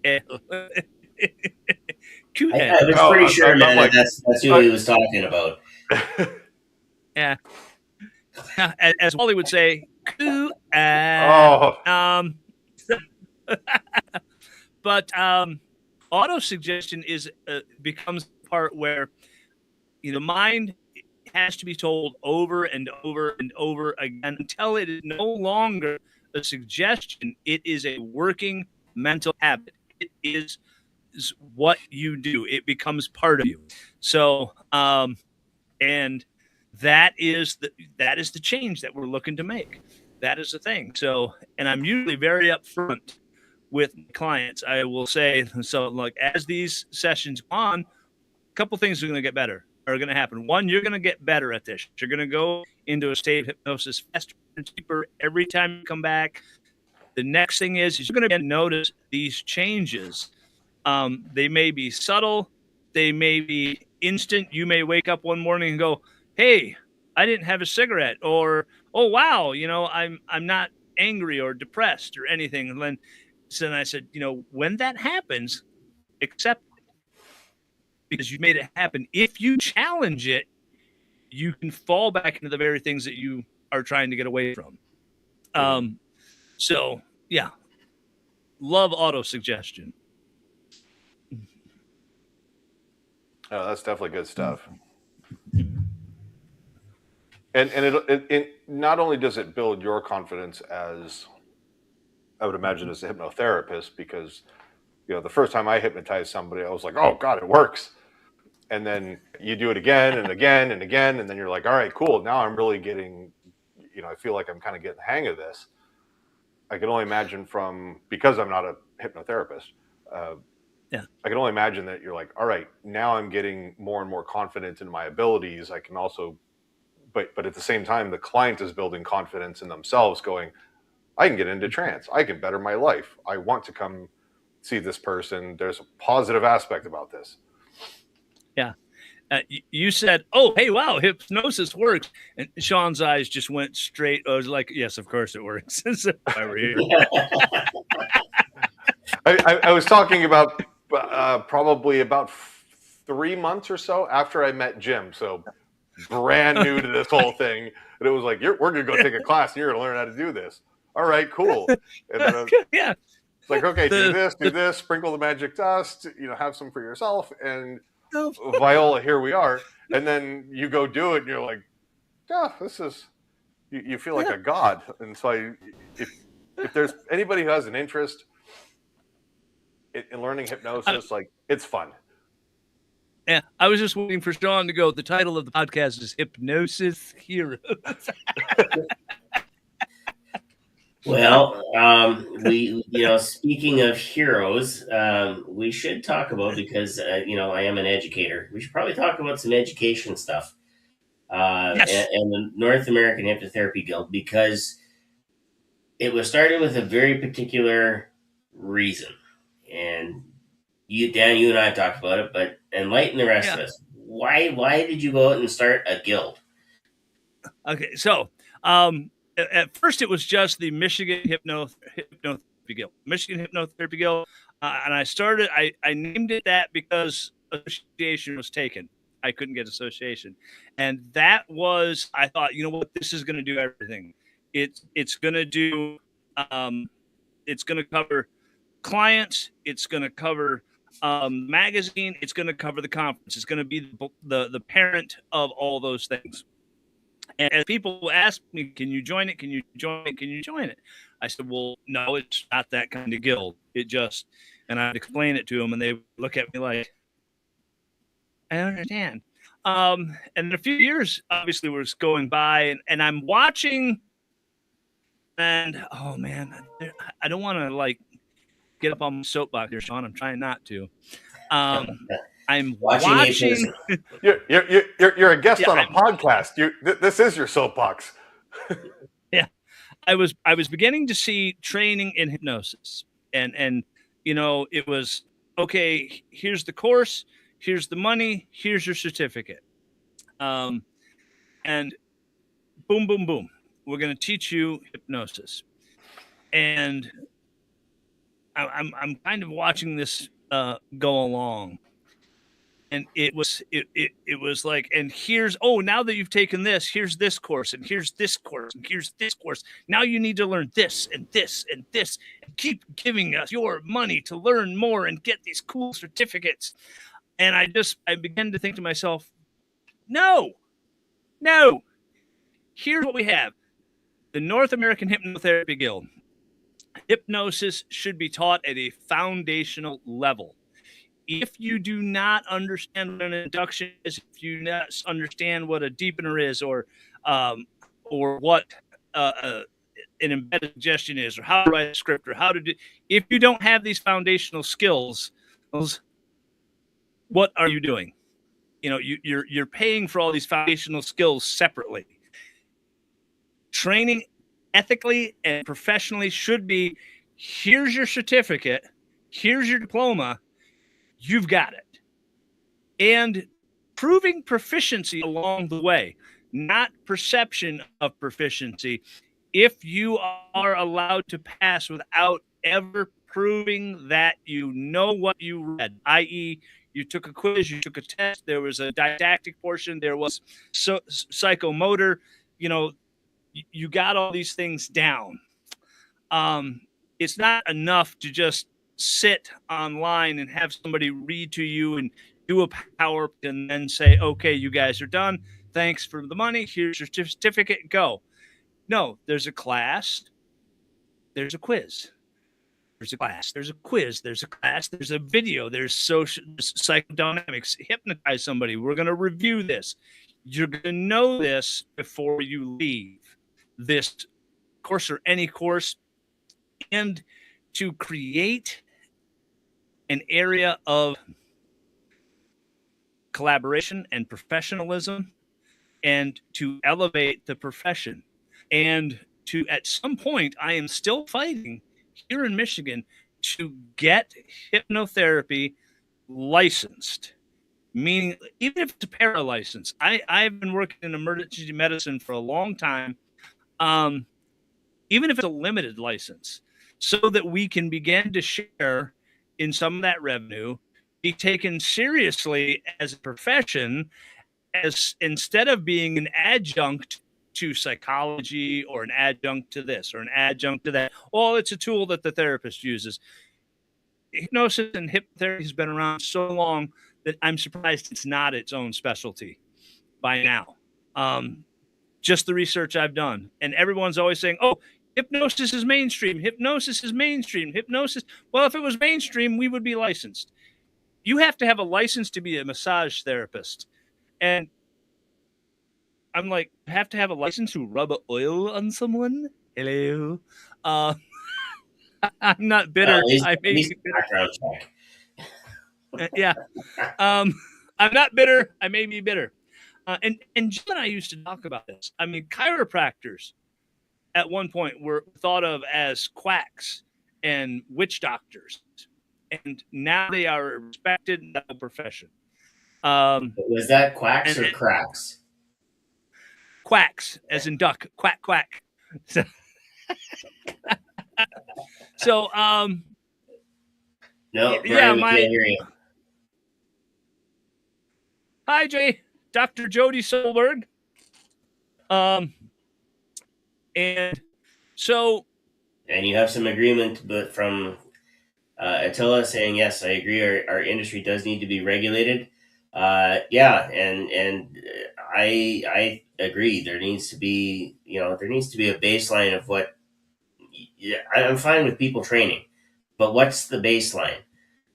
Cute. I was pretty sure, man, like, that's who he was talking about. Yeah. As Wally would say, coo. But auto-suggestion is becomes the part where the mind has to be told over and over and over again until it is no longer a suggestion. It is a working mental habit. It is what you do. It becomes part of you. So, and that is the change that we're looking to make. That is the thing. So, and I'm usually very upfront with clients. I will say, so like as these sessions go on, a couple things are going to get better, are going to happen. One, you're going to get better at this. You're going to go into a state of hypnosis faster and deeper every time you come back. The next thing is you're going to notice these changes. They may be subtle. They may be instant. You may wake up one morning and go, "Hey, I didn't have a cigarette," or, "Oh, wow, I'm not angry or depressed or anything." And then I said, when that happens, accept it because you made it happen. If you challenge it, you can fall back into the very things that you are trying to get away from. So yeah, love auto-suggestion. Oh, that's definitely good stuff. And it not only does it build your confidence as, I would imagine, as a hypnotherapist, because the first time I hypnotized somebody, I was like, "Oh God, it works." And then you do it again and again and again, and then you're like, "All right, cool. Now I'm really getting, I feel like I'm kind of getting the hang of this." I can only imagine because I'm not a hypnotherapist. I can only imagine that you're like, "All right, now I'm getting more and more confident in my abilities. I can also," but at the same time, the client is building confidence in themselves, going, I can get into trance. I can better my life. I want to come see this person. There's a positive aspect about this. Yeah. You said, "Oh, hey, wow, hypnosis works," and Shawn's eyes just went straight. I was like, "Yes, of course it works." So why we're here. I was talking about probably about 3 months or so after I met Jim. So brand new to this whole thing. And it was like, we're going to go take a class. And you're going to learn how to do this. All right, cool. And then Yeah. it's like, okay, do this, sprinkle the magic dust, have some for yourself. And Viola, here we are. And then you go do it and you're like, yeah, this is, you feel like a god. And so if there's anybody who has an interest in learning hypnosis, like, it's fun. Yeah, I was just waiting for Shawn to go. The title of the podcast is Hypnosis Heroes. Well, we, speaking of heroes, we should talk about, because, I am an educator. We should probably talk about some education stuff. Yes. And the North American Hypnotherapy Guild, because it was started with a very particular reason. And Dan, you and I have talked about it, but enlighten the rest of us. Why did you go out and start a guild? Okay, so at first it was just the Michigan Hypnotherapy Guild. Michigan Hypnotherapy Guild. And I named it that because association was taken. I couldn't get association. And that was, I thought, you know what, this is going to do everything. It's going to do, it's going to cover clients. It's going to cover magazine. It's going to cover the conference. It's going to be the parent of all those things. And as people ask me, can you join it? Can you join it? Can you join it? I said, well, no, it's not that kind of guild. And I'd explain it to them, and they would look at me like, I don't understand. And a few years obviously was going by, and I'm watching, and oh man, I don't want to like get up on my soapbox here, Shawn. I'm trying not to. I'm watching. You're a guest on a podcast. This is your soapbox. Yeah, I was beginning to see training in hypnosis, and it was okay. Here's the course. Here's the money. Here's your certificate. And boom, boom, boom. We're going to teach you hypnosis, and I'm kind of watching this go along. And it was like, and now that you've taken this, here's this course, and here's this course, and here's this course. Now you need to learn this and this and this, and keep giving us your money to learn more and get these cool certificates. And I began to think to myself, no. Here's what we have: the North American Hypnotherapy Guild. Hypnosis should be taught at a foundational level. If you do not understand what an induction is, if you not understand what a deepener is, or what an embedded suggestion is, or how to write a script, or how to do, if you don't have these foundational skills, what are you doing? You're paying for all these foundational skills separately. Training ethically and professionally should be: here's your certificate, here's your diploma. You've got it. And proving proficiency along the way, not perception of proficiency. If you are allowed to pass without ever proving that you know what you read, i.e., you took a quiz, you took a test, there was a didactic portion, there was psychomotor, you got all these things down. It's not enough to just sit online and have somebody read to you and do a PowerPoint and then say, okay, you guys are done. Thanks for the money. Here's your certificate. Go. No, there's a class. There's a quiz. There's a class. There's a quiz. There's a class. There's a video. There's psychodynamics. Hypnotize somebody. We're going to review this. You're going to know this before you leave this course or any course. And to create an area of collaboration and professionalism, and to elevate the profession, and at some point, I am still fighting here in Michigan to get hypnotherapy licensed. Meaning, even if it's a para license, I've been working in emergency medicine for a long time. Even if it's a limited license, so that we can begin to share in some of that revenue, be taken seriously as a profession, as instead of being an adjunct to psychology or an adjunct to this or an adjunct to that. Oh, it's a tool that the therapist uses. Hypnosis and hypnotherapy has been around so long that I'm surprised it's not its own specialty by now. Just the research I've done. And everyone's always saying, oh, hypnosis is mainstream. Hypnosis is mainstream. Hypnosis. Well, if it was mainstream, we would be licensed. You have to have a license to be a massage therapist. And I'm like, have to have a license to rub oil on someone? Hello? I'm not bitter. I may be bitter. Yeah. I'm not bitter. I may be bitter. And Jim and I used to talk about this. I mean, chiropractors at one point were thought of as quacks and witch doctors. And now they are a respected medical profession. Was that quacks or cracks? Quacks, as in duck. Quack, quack. So, no, Brian, yeah, we can't hear you. Hi, Jay. Dr. Jody Solberg. And so. And you have some agreement, but from Attila saying, yes, I agree. Our industry does need to be regulated. Yeah, and I agree. There needs to be, there needs to be a baseline of what. Yeah, I'm fine with people training, but what's the baseline?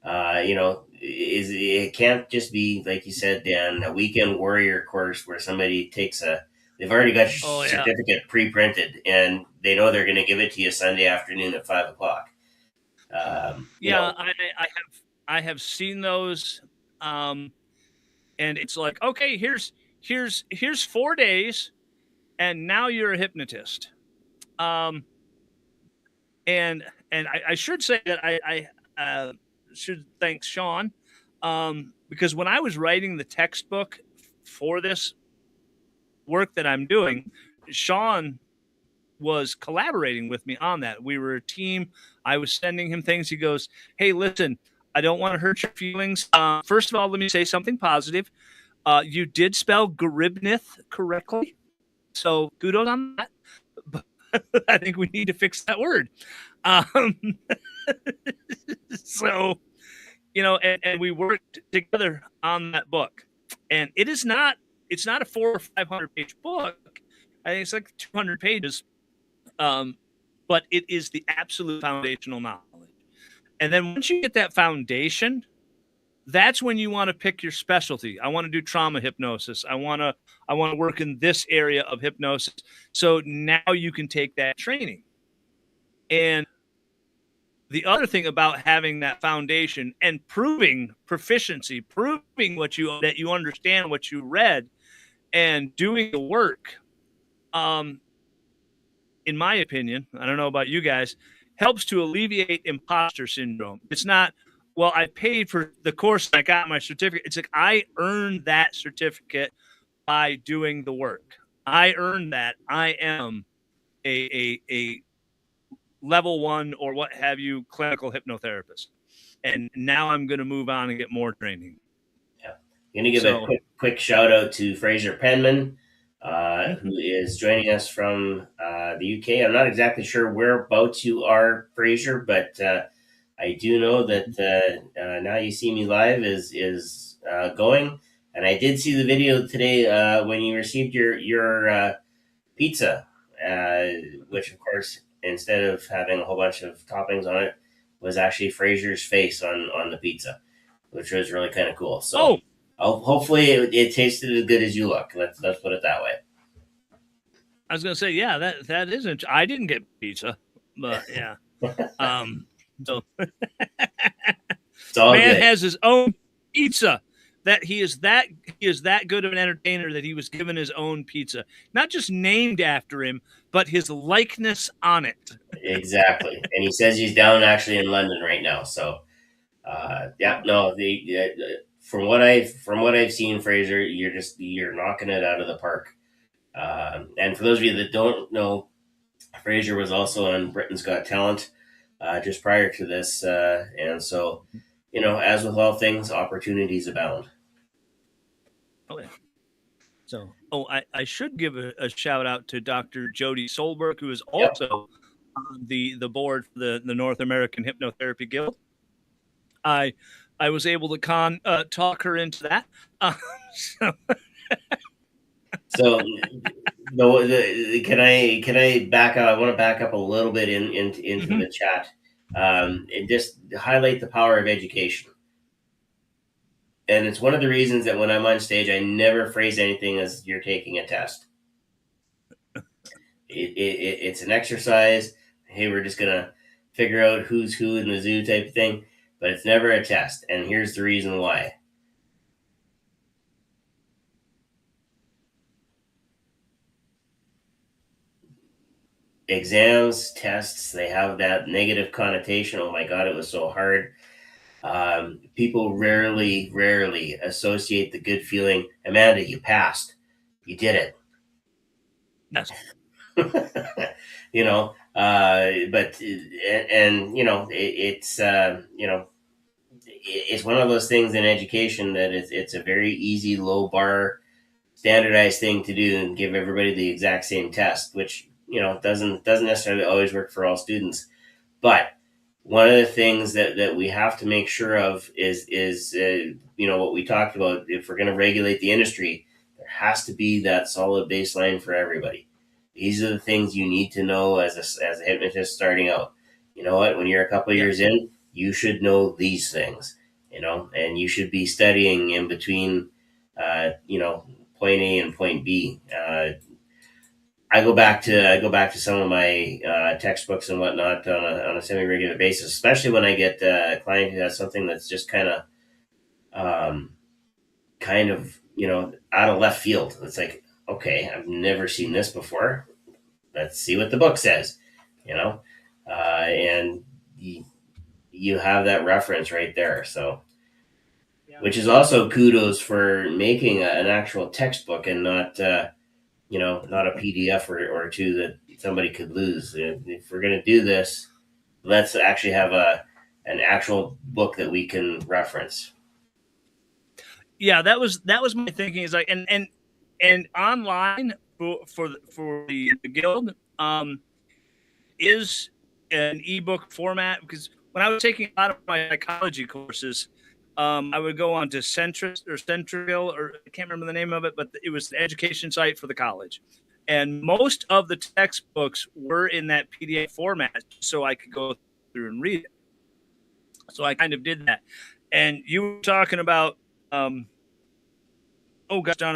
It can't just be, like you said, Dan, a weekend warrior course where somebody they've already got your certificate pre-printed and they know they're going to give it to you Sunday afternoon at 5:00. I have seen those, and it's like, okay, here's 4 days, and now you're a hypnotist. And I should say that I should thank Shawn, because when I was writing the textbook for this work that I'm doing, Shawn was collaborating with me on that. We were a team. I was sending him things. He goes, hey, listen, I don't want to hurt your feelings. First of all, let me say something positive. You did spell Garibnith correctly, so kudos on that. But I think we need to fix that word. So, and we worked together on that book, and it's not a 400 or 500 page book. I think it's like 200 pages. But it is the absolute foundational knowledge. And then once you get that foundation, that's when you want to pick your specialty. I want to do trauma hypnosis. I want to work in this area of hypnosis. So now you can take that training. And the other thing about having that foundation and proving proficiency, proving that you understand what you read and doing the work, in my opinion, I don't know about you guys, helps to alleviate imposter syndrome. It's not, well, I paid for the course and I got my certificate. It's like, I earned that certificate by doing the work. I earned that. I am a level 1 or what have you clinical hypnotherapist. And now I'm going to move on and get more training. Yeah. I'm going to give a quick shout out to Fraser Penman, who is joining us from the UK. I'm not exactly sure whereabouts you are, Fraser, but I do know that Now You See Me Live is going. And I did see the video today when you received your pizza, which, of course, instead of having a whole bunch of toppings on it, was actually Fraser's face on the pizza, which was really kind of cool. So hopefully it tasted as good as you look. Let's put it that way. I was going to say, yeah, that isn't. I didn't get pizza, but yeah. So it's all man good. has his own pizza. that he is that good of an entertainer that he was given his own pizza, not just named after him, but his likeness on it. Exactly. And he says he's down actually in London right now. So yeah, no, from what I've seen, Fraser, you're knocking it out of the park. And for those of you that don't know, Fraser was also on Britain's Got Talent just prior to this, and so as with all things, opportunities abound. Oh yeah. So, I should give a shout out to Dr. Jody Solberg, who is also on the board for the North American Hypnotherapy Guild. I was able to talk her into that. So can I back up? I want to back up a little bit into the chat, and just highlight the power of education. And it's one of the reasons that when I'm on stage, I never phrase anything as you're taking a test. It's an exercise. Hey, we're just gonna figure out who's who in the zoo type of thing, but it's never a test. And here's the reason why. Exams, tests, they have that negative connotation. Oh my God, it was so hard. People rarely associate the good feeling. Amanda, you passed. You did it. Yes. But it's one of those things in education that it's a very easy, low bar, standardized thing to do and give everybody the exact same test, which doesn't necessarily always work for all students. But one of the things that we have to make sure of is what we talked about. If we're going to regulate the industry, there has to be that solid baseline for everybody. These are the things you need to know as a hypnotist starting out. You know what? When you're a couple of years in, you should know these things. And you should be studying in between, point A and point B. I go back to some of my textbooks and whatnot on a semi-regular basis, especially when I get a client who has something that's just kind of out of left field. It's like, okay, I've never seen this before. Let's see what the book says, and you have that reference right there. So, which is also kudos for making an actual textbook and not not a PDF or two that somebody could lose. If we're going to do this, let's actually have an actual book that we can reference. Yeah, that was my thinking. Is like and online for the guild is an ebook format, because when I was taking a lot of my psychology courses, I would go on to Centriville, or I can't remember the name of it, but it was the education site for the college. And most of the textbooks were in that PDF format, so I could go through and read it. So I kind of did that. And you were talking about, John,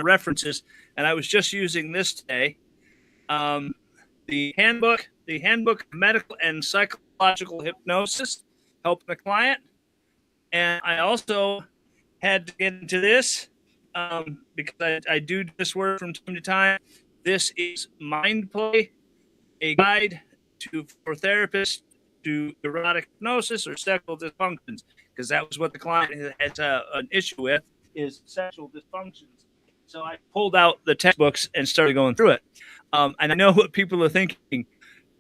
references, and I was just using this today. The handbook of medical and psychological hypnosis, helping the client. And I also had to get into this because I do this work from time to time. This is Mind Play, a guide for therapists to erotic hypnosis or sexual dysfunctions, because that was what the client has an issue with, is sexual dysfunctions. So I pulled out the textbooks and started going through it. And I know what people are thinking.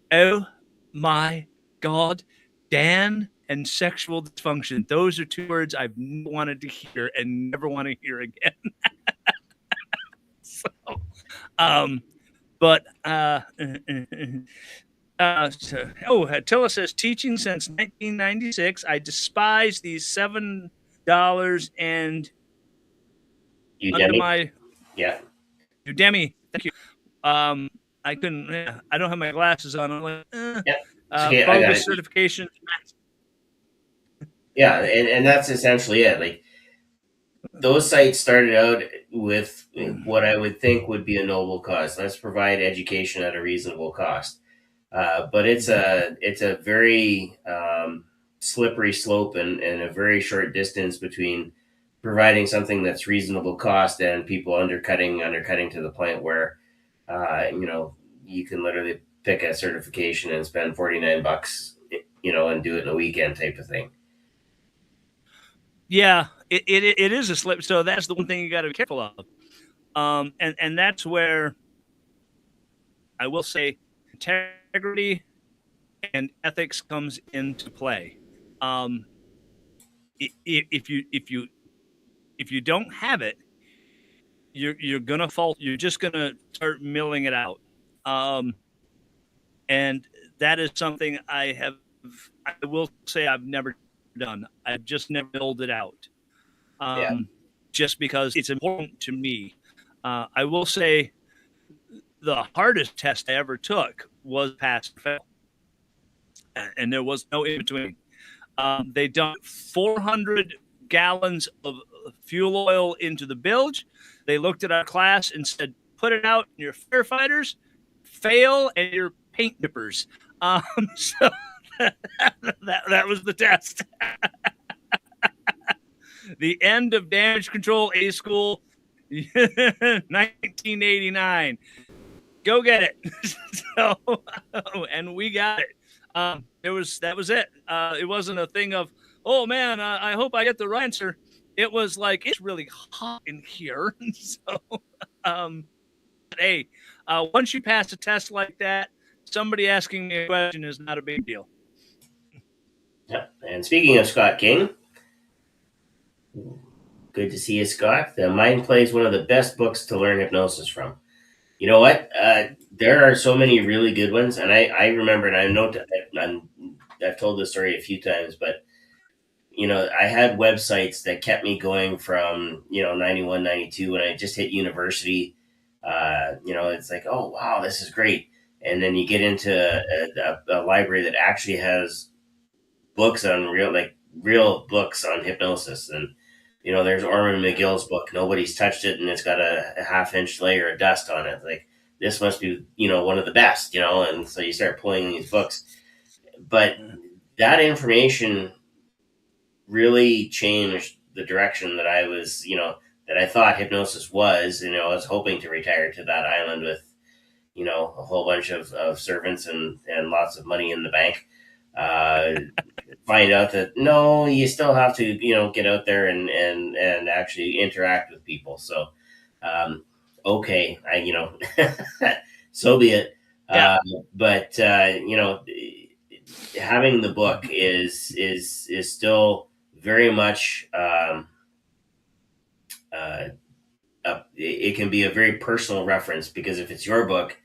Oh my God, Dan and sexual dysfunction. Those are two words I've wanted to hear and never want to hear again. Attila says, teaching since 1996. I despise these $7 and Udemy. Udemy. Thank you. I couldn't. I don't have my glasses on. I'm like, okay, I got it. Certification. Yeah, and that's essentially it. Like, those sites started out with what I would think would be a noble cause. Let's provide education at a reasonable cost. But it's a very slippery slope and a very short distance between providing something that's reasonable cost and people undercutting to the point where, you can literally pick a certification and spend $49, and do it in a weekend type of thing. Yeah, it is a slip. So that's the one thing you got to be careful of. And that's where I will say integrity and ethics comes into play. If you don't have it, you're gonna fall. You're just gonna start milling it out. And that is something I will say I've never done. I've just never milled it out. Yeah. Just because it's important to me. I will say the hardest test I ever took was pass or fail, and there was no in between. They dumped 400 gallons of fuel oil into the bilge. They looked at our class and said, "Put it out in your firefighters, fail, and your paint dippers." So that was the test. The end of damage control A school, 1989. Go get it. So, and we got it. That was it. It wasn't a thing of, oh man, I hope I get the right answer. It was like, it's really hot in here. So, hey, once you pass a test like that, somebody asking me a question is not a big deal. Yep. And speaking of Scott King, good to see you, Scott. The Mind Play is one of the best books to learn hypnosis from. You know what? There are so many really good ones, and I remember, and I've told this story a few times, but I had websites that kept me going from 91, 92 when I just hit university. It's like, oh wow, this is great, and then you get into a library that actually has books on real books on hypnosis, and there's Orman McGill's book. Nobody's touched it, and it's got a half-inch layer of dust on it. Like, this must be, one of the best, and so you start pulling these books. But that information really changed the direction that I was, that I thought hypnosis was. I was hoping to retire to that island with, a whole bunch of servants and lots of money in the bank. Find out that no, you still have to get out there and actually interact with people. So okay, so be it. Yeah. But having the book is still very much it can be a very personal reference, because if it's your book,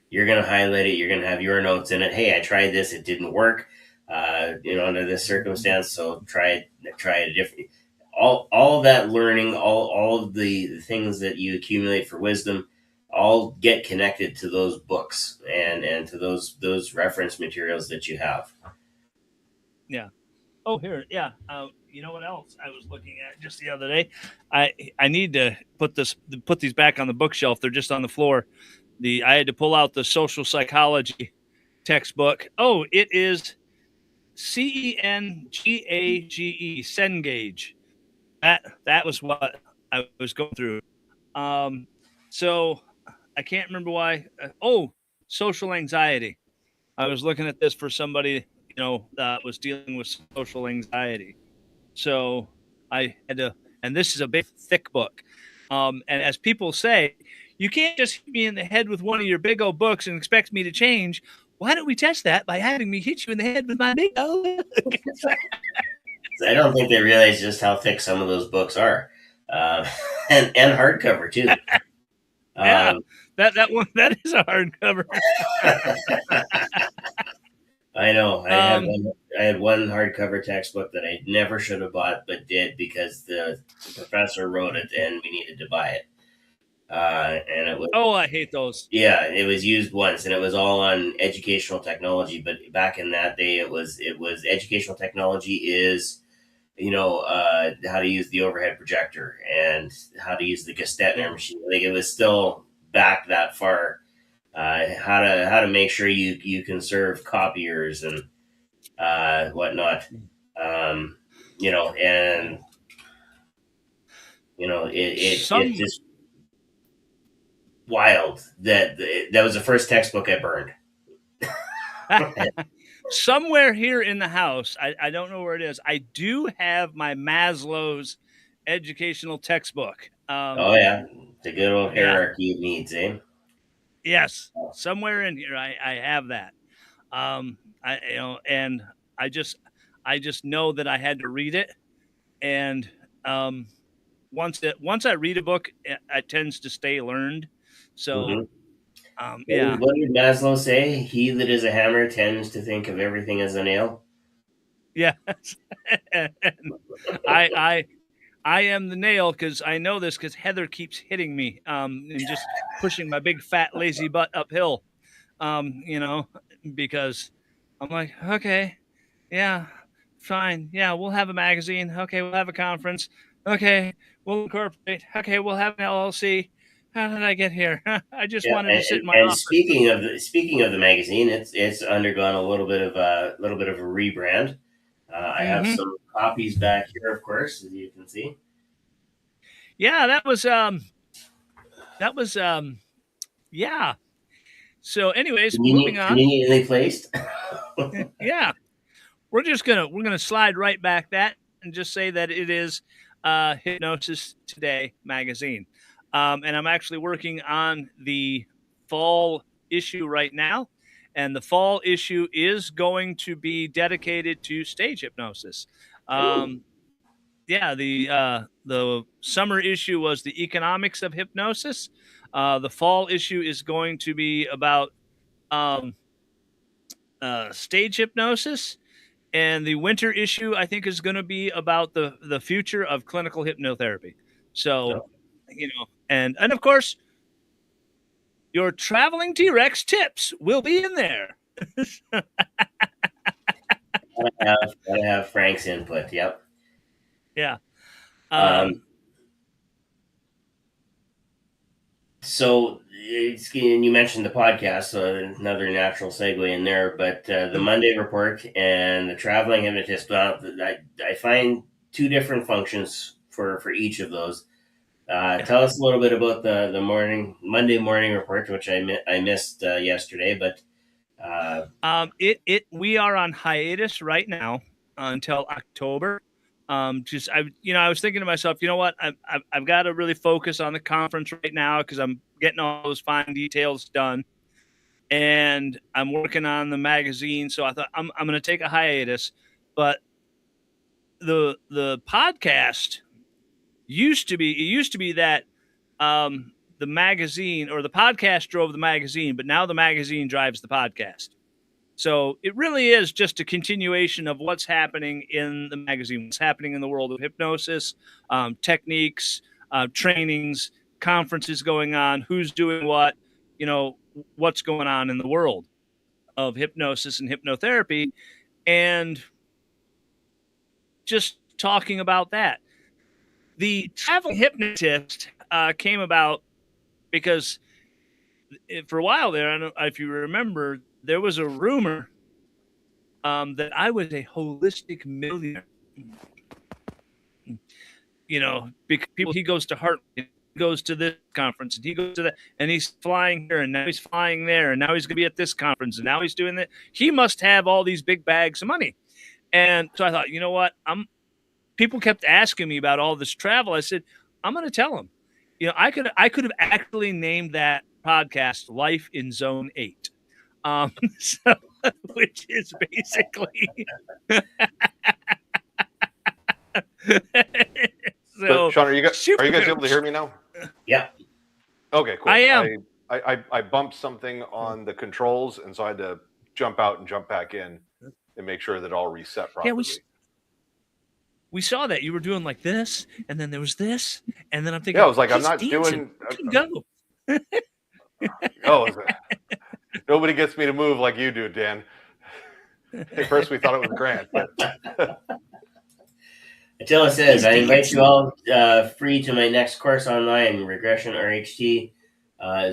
you're going to highlight it, you're going to have your notes in it. Hey, I tried this, it didn't work, under this circumstance, so try it differently. All of that learning, all of the things that you accumulate for wisdom, all get connected to those books and to those reference materials that you have. Yeah. Oh, here, yeah. You know what else I was looking at just the other day? I need to put these back on the bookshelf. They're just on the floor. I had to pull out the social psychology textbook. Oh, it is CENGAGE, Cengage. That was what I was going through. So I can't remember why. Social anxiety. I was looking at this for somebody that was dealing with social anxiety. So I had to, and this is a big, thick book. And as people say, you can't just hit me in the head with one of your big old books and expect me to change. Why don't we test that by having me hit you in the head with my big old book? I don't think they realize just how thick some of those books are, and hardcover too. Yeah, that is a hardcover. I know. I had one hardcover textbook that I never should have bought, but did because the professor wrote it and we needed to buy it. And it was, I hate those. yeah, it was used once, and it was all on educational technology. But back in that day, it was educational technology is how to use the overhead projector and how to use the Gestetner machine. Like, it was still back that far. How to make sure you conserve copiers and whatnot. And It's just wild that that was the first textbook I burned. Somewhere here in the house, I don't know where it is. I do have my Maslow's educational textbook. Oh yeah, the good old Yeah. hierarchy of needs, eh? Yes, somewhere in here I have that. And I just know that I had to read it, and once I read a book, it tends to stay learned. So yeah. What did Maslow say? He that is a hammer tends to think of everything as a nail. Yeah. And I am the nail because I know this because Heather keeps hitting me and just pushing my big fat lazy butt uphill. Because I'm like, okay, yeah, fine, yeah, we'll have a magazine. Okay, we'll have a conference. Okay, we'll incorporate. Okay, we'll have an LLC. How did I get here? I just wanted to sit in my And office. speaking of the magazine, it's undergone a little bit of a rebrand. I have some copies back here, of course, as you can see. Yeah, that was yeah. So, anyways, moving on. Conveniently placed. Yeah, we're gonna slide right back that and just say that it is Hypnosis Today magazine, and I'm actually working on the fall issue right now, and the fall issue is going to be dedicated to stage hypnosis. Yeah, the summer issue was the economics of hypnosis. The fall issue is going to be about stage hypnosis, and the winter issue I think is going to be about the future of clinical hypnotherapy. So, and of course, your traveling T-Rex tips will be in there. Gotta have Frank's input. Yep. Yeah. So and you mentioned the podcast, so another natural segue in there. But the Monday report and the traveling hypnotist, I find two different functions for each of those. Tell us a little bit about the Monday morning report, which I missed yesterday. But we are on hiatus right now until October. I was thinking to myself, you know what, I've got to really focus on the conference right now because I'm getting all those fine details done, and I'm working on the magazine. So I thought I'm going to take a hiatus, but the podcast used to be that the magazine or the podcast drove the magazine, but now the magazine drives the podcast. So it really is just a continuation of what's happening in the magazine, what's happening in the world of hypnosis, techniques, trainings, conferences going on, who's doing what, what's going on in the world of hypnosis and hypnotherapy, and just talking about that. The traveling hypnotist came about because for a while there, I don't know if you remember, there was a rumor that I was a holistic millionaire. Because he goes to Heart, he goes to this conference, and he goes to that, and he's flying here, and now he's flying there, and now he's going to be at this conference, and now he's doing that. He must have all these big bags of money. And so I thought, you know what? People kept asking me about all this travel. I said, I'm going to tell them. I could have actually named that podcast "Life in Zone 8." Which is basically so Shawn, are you guys able to hear me now? Yeah. Okay, cool. I am. I bumped something on the controls, and so I had to jump out and jump back in and make sure that it all reset properly. Yeah, we saw that you were doing like this, and then there was this, and then I'm thinking, yeah, I was like, I'm not doing. Go. Nobody gets me to move like you do, Dan. At first, we thought it was Grant. But... Attila says, I invite you all free to my next course online, Regression RHT,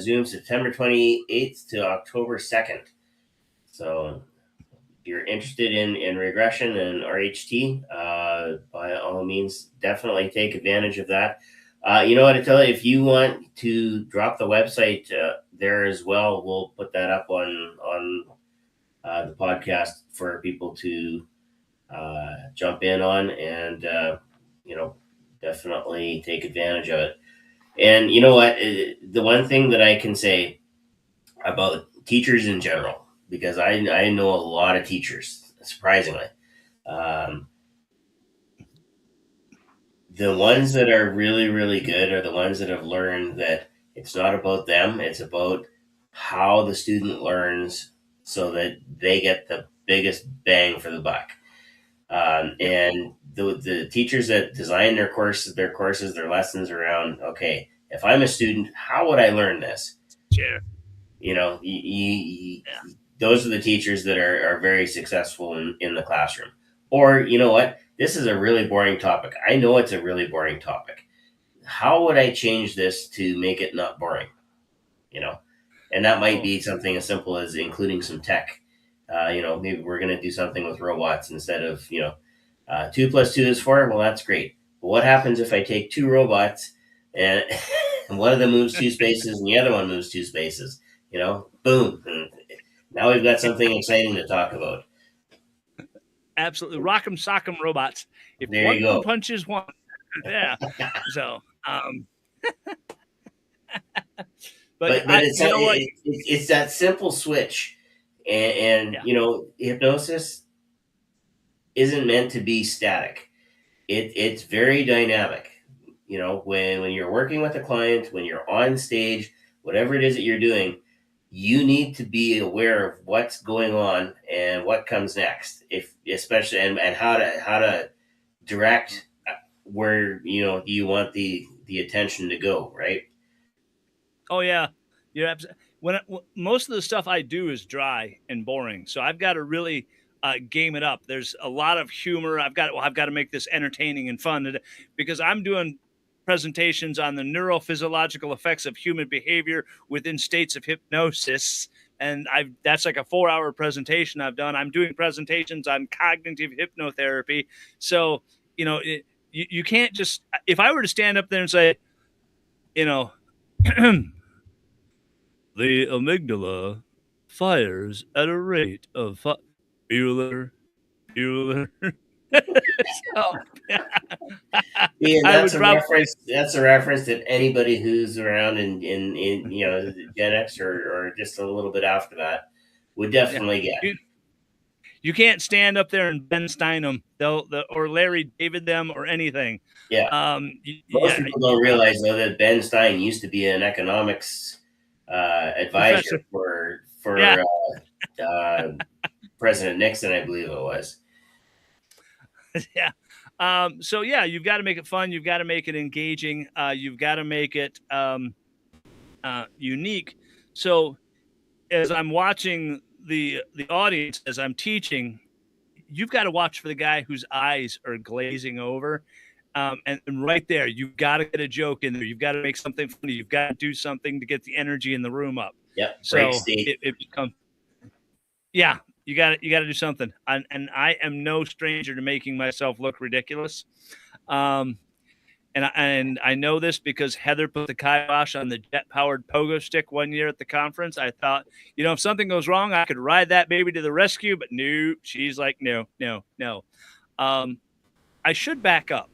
Zoom September 28th to October 2nd. So if you're interested in regression and RHT, by all means, definitely take advantage of that. You know what I tell you, if you want to drop the website there as well, we'll put that up on the podcast for people to jump in on, and definitely take advantage of it. And you know what? The one thing that I can say about teachers in general, because I know a lot of teachers, surprisingly. Um, the ones that are really, really good are the ones that have learned that it's not about them, it's about how the student learns so that they get the biggest bang for the buck. Yep. And the teachers that design their lessons around, okay, if I'm a student, how would I learn this? Sure. You know, those are the teachers that are very successful in the classroom. Or, you know what? This is a really boring topic. I know it's a really boring topic. How would I change this to make it not boring? You know, and that might be something as simple as including some tech. Maybe we're going to do something with robots instead of, 2 + 2 is 4. Well, that's great. But what happens if I take two robots and one of them moves 2 spaces and the other one moves 2 spaces? Boom. And now we've got something exciting to talk about. Absolutely. Rock'em sock'em robots. If There one you go. punches one. Yeah. So, but it's that simple switch, and hypnosis isn't meant to be static. It's very dynamic. When you're working with a client, when you're on stage, whatever it is that you're doing, you need to be aware of what's going on and what comes next, if especially and how to direct where you want the attention to go, right? Oh yeah, you're absolutely. Most of the stuff I do is dry and boring, so I've got to really game it up. There's a lot of humor. I've got to make this entertaining and fun because I'm doing presentations on the neurophysiological effects of human behavior within states of hypnosis. And that's like a 4-hour presentation I've done. I'm doing presentations on cognitive hypnotherapy. So, you can't just, if I were to stand up there and say, the amygdala fires at a rate of Bueller. So, Ian, that's a reference that anybody who's around in Gen X or just a little bit after that would definitely get. You can't stand up there and Ben Stein them, or Larry David them, or anything. Yeah. Most people don't realize though that Ben Stein used to be an economics advisor for President Nixon, I believe it was. Yeah. So yeah, you've got to make it fun. You've got to make it engaging. You've got to make it unique. So as I'm watching the audience, as I'm teaching, you've got to watch for the guy whose eyes are glazing over. And right there, you've got to get a joke in there. You've got to make something funny. You've got to do something to get the energy in the room up. Yep. So it becomes, yeah, you got to do something. And I am no stranger to making myself look ridiculous. And I know this because Heather put the kibosh on the jet-powered pogo stick one year at the conference. I thought, if something goes wrong, I could ride that baby to the rescue. But no, she's like, no. I should back up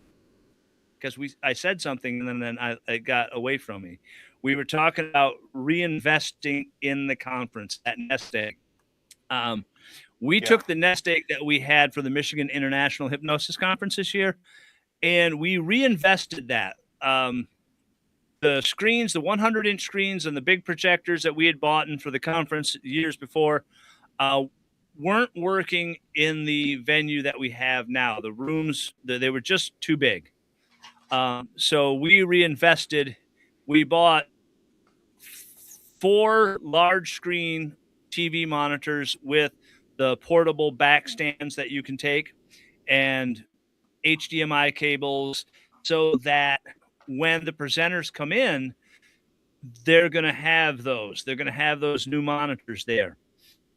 because I said something and then it got away from me. We were talking about reinvesting in the conference at nest egg. We took the nest egg that we had for the Michigan International Hypnosis Conference this year, and we reinvested that. The screens, the 100-inch screens and the big projectors that we had bought in for the conference years before weren't working in the venue that we have now. The rooms, they were just too big. So we reinvested. We bought 4 large screen TV monitors with the portable back stands that you can take and HDMI cables so that when the presenters come in, they're going to have those. They're going to have those new monitors there.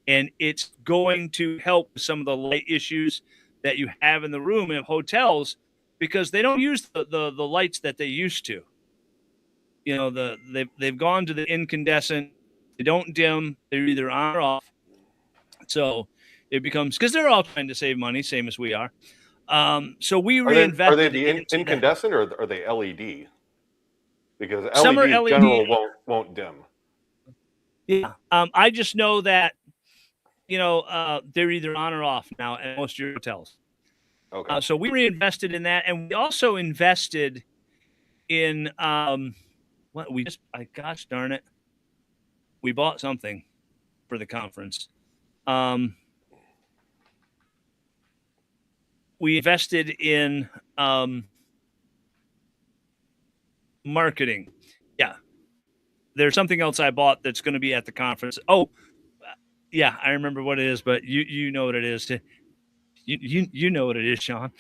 And it's going to help with some of the light issues that you have in the room in hotels because they don't use the lights that they used to. they've gone to the incandescent. They don't dim. They're either on or off. So it becomes, because they're all trying to save money, same as we are. So we reinvested. Are they the incandescent or are they LED? Because Some are LED LED. general won't dim. Yeah. I just know that, they're either on or off now at most of your hotels. Okay. So we reinvested in that, and we also invested in gosh darn it, we bought something for the conference. We invested in marketing. Yeah. There's something else I bought that's going to be at the conference. Oh, yeah, I remember what it is, but you know what it is. You know what it is, Shawn.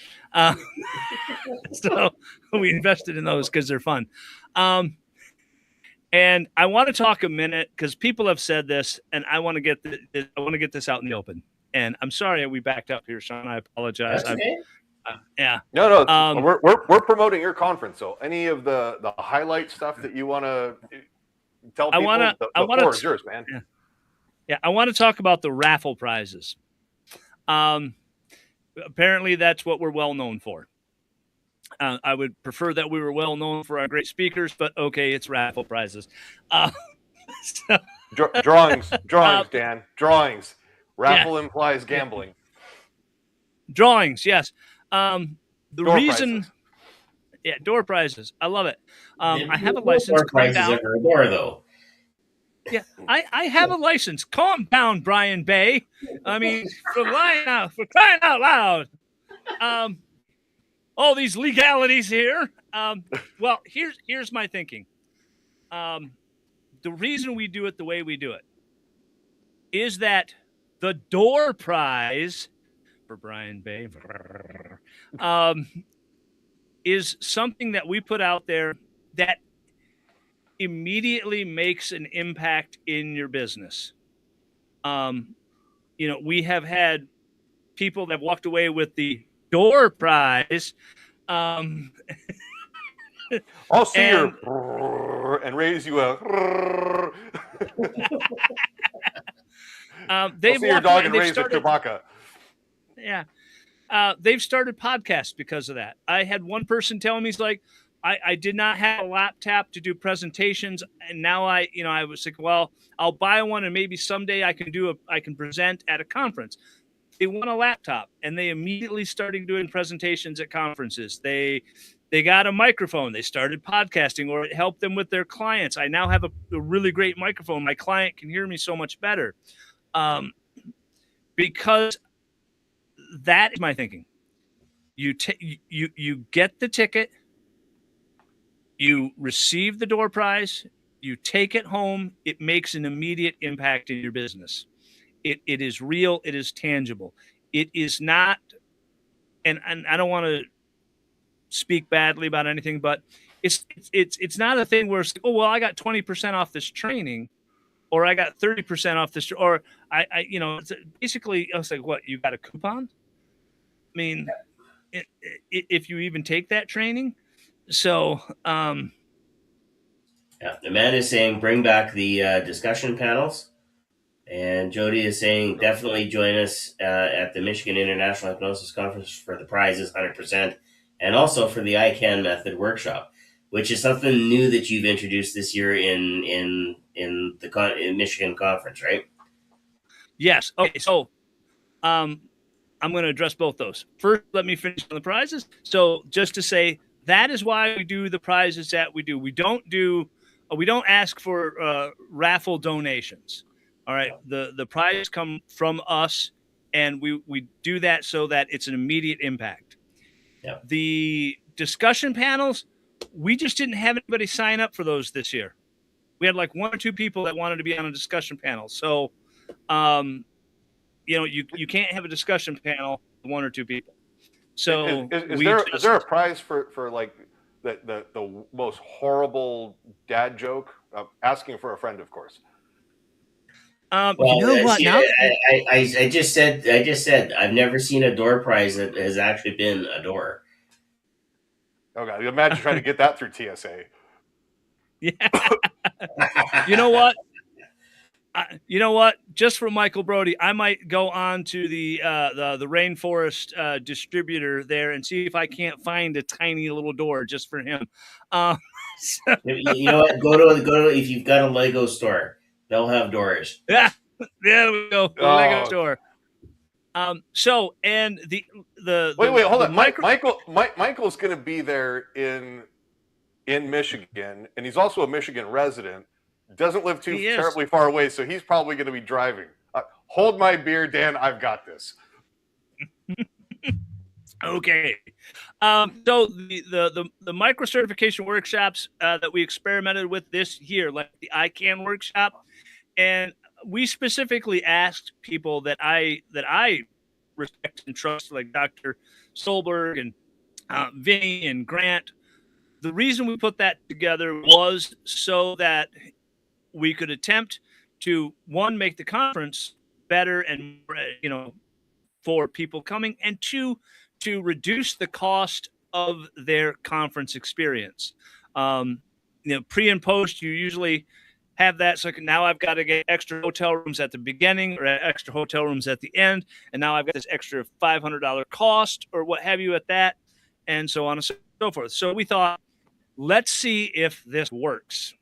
So we invested in those because they're fun. And I want to talk a minute because people have said this, and I want to get this out in the open. And I'm sorry we backed up here, Shawn. I apologize. That's okay. Yeah. No. We're promoting your conference, so any of the highlight stuff that you want to tell people, the floor is yours, man. Yeah, I want to talk about the raffle prizes. Apparently, that's what we're well known for. I would prefer that we were well known for our great speakers, but okay, it's raffle prizes. Drawings, Dan. Drawings. Raffle implies gambling. Drawings, yes. The door reason, prizes. Yeah, door prizes. I love it. I have a license. Door prizes over a door, though. Yeah, I have a license. Calm down, Brian Bay. I mean, for crying out loud. All these legalities here. Well, here's my thinking. The reason we do it the way we do it is that the door prize for Brian Bay is something that we put out there that immediately makes an impact in your business. We have had people that walked away with the door prize. I'll see your and raise you a. I'll see your dog and raise a Chewbacca. Yeah. They've started podcasts because of that. I had one person tell me, he's like, I did not have a laptop to do presentations, and now I was like, well, I'll buy one, and maybe someday I can present at a conference. They want a laptop, and they immediately started doing presentations at conferences. They got a microphone. They started podcasting, or it helped them with their clients. I now have a really great microphone. My client can hear me so much better, because that is my thinking. You get the ticket. You receive the door prize, you take it home, it makes an immediate impact in your business. It is real, it is tangible. It is not, and I don't want to speak badly about anything, but it's not a thing where it's like, oh, well, I got 20% off this training, or I got 30% off this, or basically, I was like, what, you got a coupon? I mean, if you even take that training. So, yeah, Amanda is saying bring back the discussion panels, and Jody is saying definitely join us at the Michigan International Hypnosis Conference for the prizes 100%, and also for the ICANN method workshop, which is something new that you've introduced this year in the Michigan conference, right? Yes. Okay. So, I'm going to address both those. First, let me finish on the prizes. So, just to say, that is why we do the prizes that we do. We don't ask for raffle donations. All right. The prize come from us, and we do that so that it's an immediate impact. Yeah. The discussion panels, we just didn't have anybody sign up for those this year. We had like one or two people that wanted to be on a discussion panel. So, you can't have a discussion panel with one or two people. So is there a prize for like the most horrible dad joke? Asking for a friend, of course. Well, you know what? Now I just said I've never seen a door prize that has actually been a door. Oh God! Imagine trying to get that through TSA. Yeah. You know what? You know what? Just for Michael Brody, I might go on to the rainforest distributor there and see if I can't find a tiny little door just for him. So, You know what? Go to if you've got a Lego store, they'll have doors. yeah, there we go. The Lego Oh, store. So and the wait, hold the on. micro. Michael's going to be there in Michigan, and he's also a Michigan resident. Doesn't live too He is. terribly far away, so he's probably going to be driving. Hold my beer, Dan. I've got this. Okay. So the micro certification workshops that we experimented with this year, like the ICANN workshop, and we specifically asked people that I respect and trust, like Dr. Solberg and Vinny and Grant. The reason we put that together was so that we could attempt to, one, make the conference better and more, for people coming, and two, to reduce the cost of their conference experience. Pre and post, you usually have that. So now I've got to get extra hotel rooms at the beginning or extra hotel rooms at the end. And now I've got this extra $500 cost or what have you at that, and so on and so forth. So we thought, let's see if this works.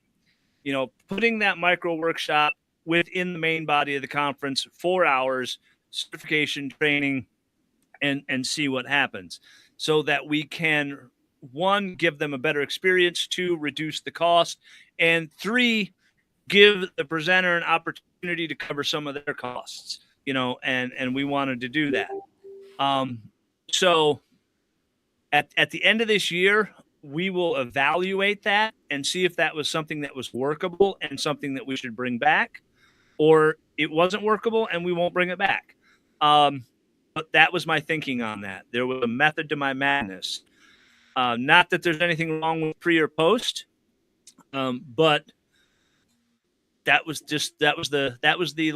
Putting that micro workshop within the main body of the conference, 4 hours, certification training, and see what happens, so that we can, one, give them a better experience, two, reduce the cost, and three, give the presenter an opportunity to cover some of their costs, and we wanted to do that. So at the end of this year, we will evaluate that and see if that was something that was workable and something that we should bring back, or it wasn't workable and we won't bring it back. But that was my thinking on that. There was a method to my madness. Not that there's anything wrong with pre or post, but that was the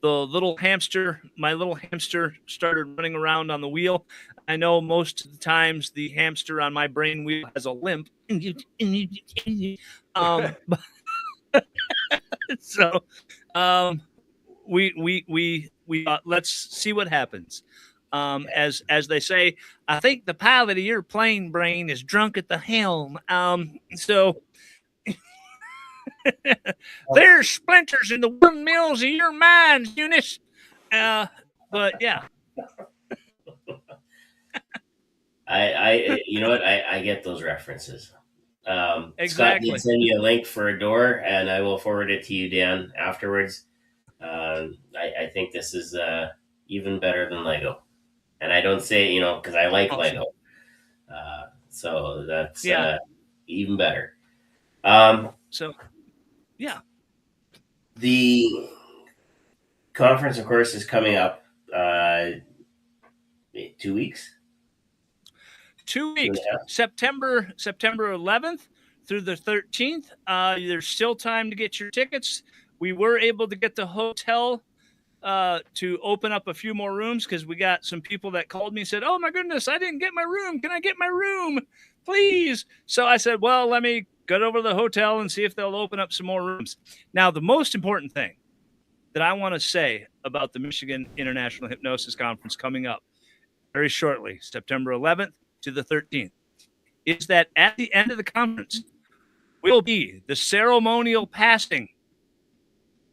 little hamster. My little hamster started running around on the wheel. I know most of the times the hamster on my brain wheel has a limp. So we thought, let's see what happens. As they say, I think the pilot of your plane brain is drunk at the helm. So there's splinters in the windmills of your minds, Eunice. But yeah. I you know what? I get those references. Exactly. Scott did send you a link for a door, and I will forward it to you, Dan, afterwards. I think this is even better than Lego, and I don't say because I like awesome. Lego, so that's even better. So yeah, the conference, of course, is coming up. 2 weeks. 2 weeks. September 11th through the 13th. There's still time to get your tickets. We were able to get the hotel to open up a few more rooms because we got some people that called me and said, "Oh my goodness, I didn't get my room. Can I get my room, please?" So I said, "Well, let me go over to the hotel and see if they'll open up some more rooms." Now, the most important thing that I want to say about the Michigan International Hypnosis Conference coming up very shortly, September 11th to the 13th, is that at the end of the conference will be the ceremonial passing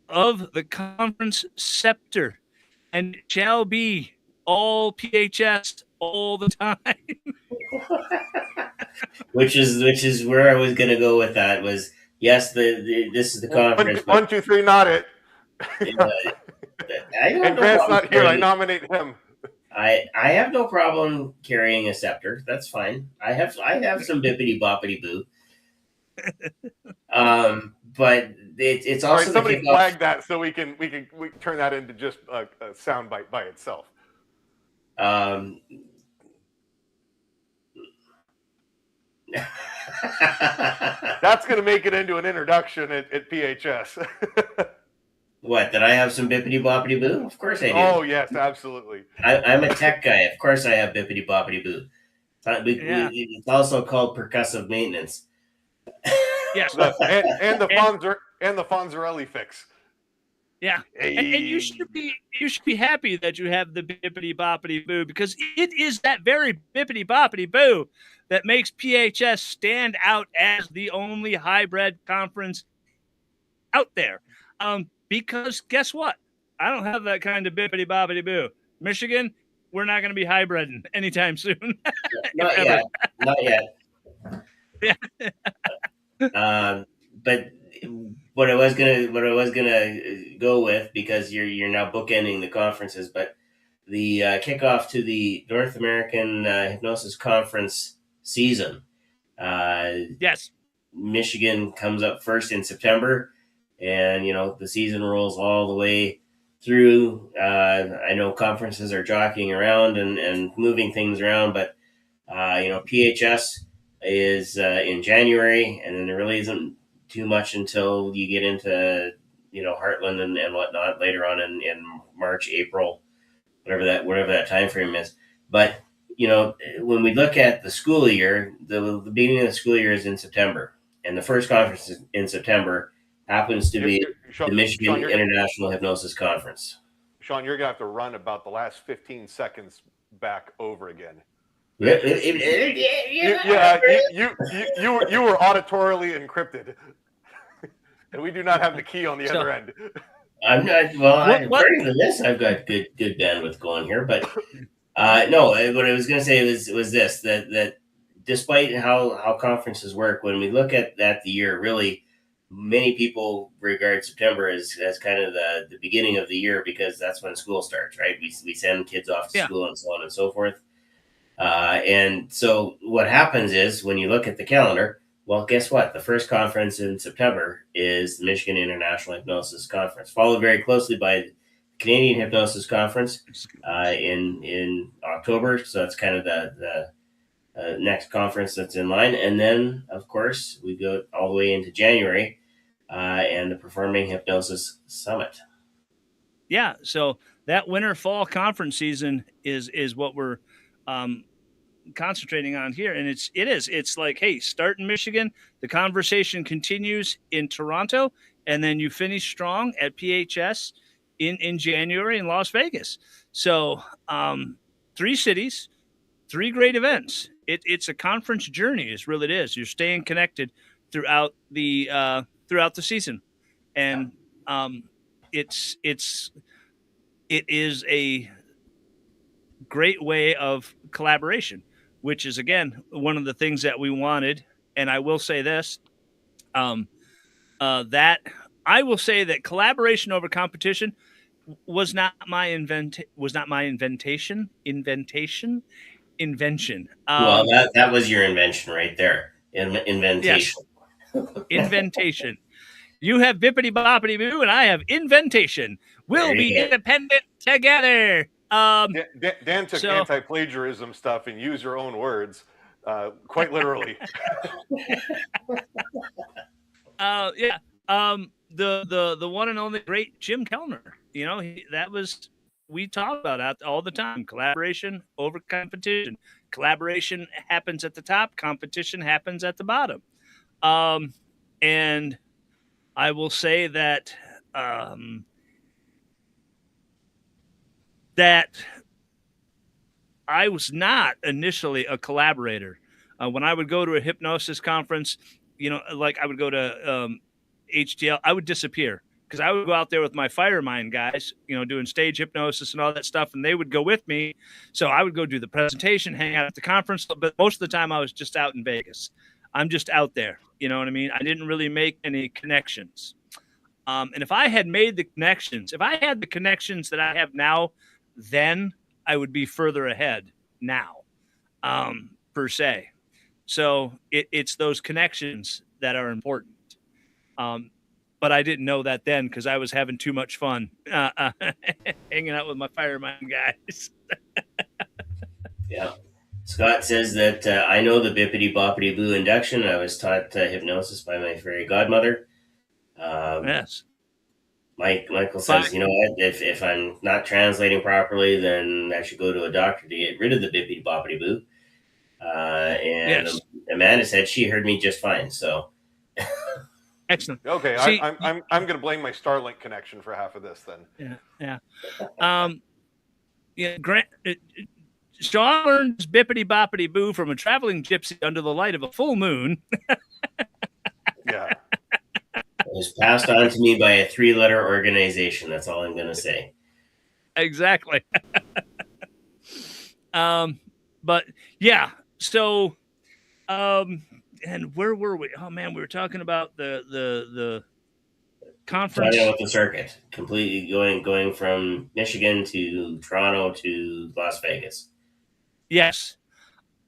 of the conference scepter, and it shall be all PHS all the time. which is where I was going to go with that. Was yes, this is the conference. One, two, three, not it. And Grant's not here. I nominate him. I have no problem carrying a scepter. That's fine. I have some bippity boppity boo. But it's also somebody flag that so we can turn that into just a sound bite by itself. That's going to make it into an introduction at PHS. What, that I have some bippity boppity boo? Of course I do. Oh, yes, absolutely. I'm a tech guy. Of course I have bippity boppity boo. It's also called percussive maintenance. Yes. and the Fonzarelli fix. Yeah. Hey. And you should be happy that you have the bippity boppity boo, because it is that very bippity boppity boo that makes PHS stand out as the only hybrid conference out there. Because guess what? I don't have that kind of bippity boppity boo. Michigan, we're not going to be hybriding anytime soon. Not yet. Not yet. Yeah. But what I was gonna go with, because you're now bookending the conferences, but the kickoff to the North American Hypnosis Conference season. Yes. Michigan comes up first in September, and the season rolls all the way through. I know conferences are jockeying around and moving things around, but PHS is in January, and then there really isn't too much until you get into Heartland and whatnot later on in March, April, whatever that time frame is. But when we look at the school year, the beginning of the school year is in September, and the first conference in September happens to be Shawn, the Michigan Shawn, International Hypnosis Conference. Shawn, you're gonna have to run about the last 15 seconds back over again. Yeah, you were auditorily encrypted, and we do not have the key on the other end. I'm not. Well, according to this, I've got good bandwidth going here, but no. What I was going to say was this: that despite how conferences work, when we look at the year, really, many people regard September as kind of the beginning of the year, because that's when school starts, right? We send kids off to school and so on and so forth. And so what happens is, when you look at the calendar, well, guess what? The first conference in September is the Michigan International Hypnosis Conference, followed very closely by the Canadian Hypnosis Conference in October. So that's kind of the next conference that's in line. And then, of course, we go all the way into January and the Performing Hypnosis Summit. Yeah, so that winter-fall conference season is what we're concentrating on here, and it's like, hey, start in Michigan, the conversation continues in Toronto, and then you finish strong at PHS in January in Las Vegas. So 3 cities, 3 great events. It's a conference journey, is really it is. You're staying connected throughout the season, and it is a great way of collaboration, which is, again, one of the things that we wanted. And I will say this, that I will say that collaboration over competition was not my invention. Well, that was your invention right there. Inventation. Yes. Inventation. You have bippity boppity boo, and I have inventation. We'll be independent together. Dan took anti-plagiarism stuff and used your own words, quite literally. Yeah. The one and only great Jim Kellner. We talk about that all the time. Collaboration over competition. Collaboration happens at the top. Competition happens at the bottom. And I will say that that I was not initially a collaborator. When I would go to a hypnosis conference, like I would go to HTL, I would disappear, because I would go out there with my Firemind guys, doing stage hypnosis and all that stuff, and they would go with me. So I would go do the presentation, hang out at the conference, but most of the time I was just out in Vegas. I'm just out there. You know what I mean? I didn't really make any connections. And if I had made the connections, if I had the connections that I have now, then I would be further ahead now, per se. So it's those connections that are important. But I didn't know that then, because I was having too much fun hanging out with my Firemind guys. Yeah. Scott says that I know the bippity boppity boo induction. I was taught hypnosis by my fairy godmother. Yes. Michael says, you know what? If I'm not translating properly, then I should go to a doctor to get rid of the bippity boppity boo. And yes. Amanda said she heard me just fine. So Excellent. Okay, See, I'm going to blame my Starlink connection for half of this then. yeah. Grant, Shawn learned his bippity boppity boo from a traveling gypsy under the light of a full moon. Yeah. It was passed on to me by a 3-letter organization. That's all I'm going to say. Exactly. But yeah, so, and where were we? Oh man, we were talking about the conference. Talking about the circuit, completely going from Michigan to Toronto to Las Vegas. Yes.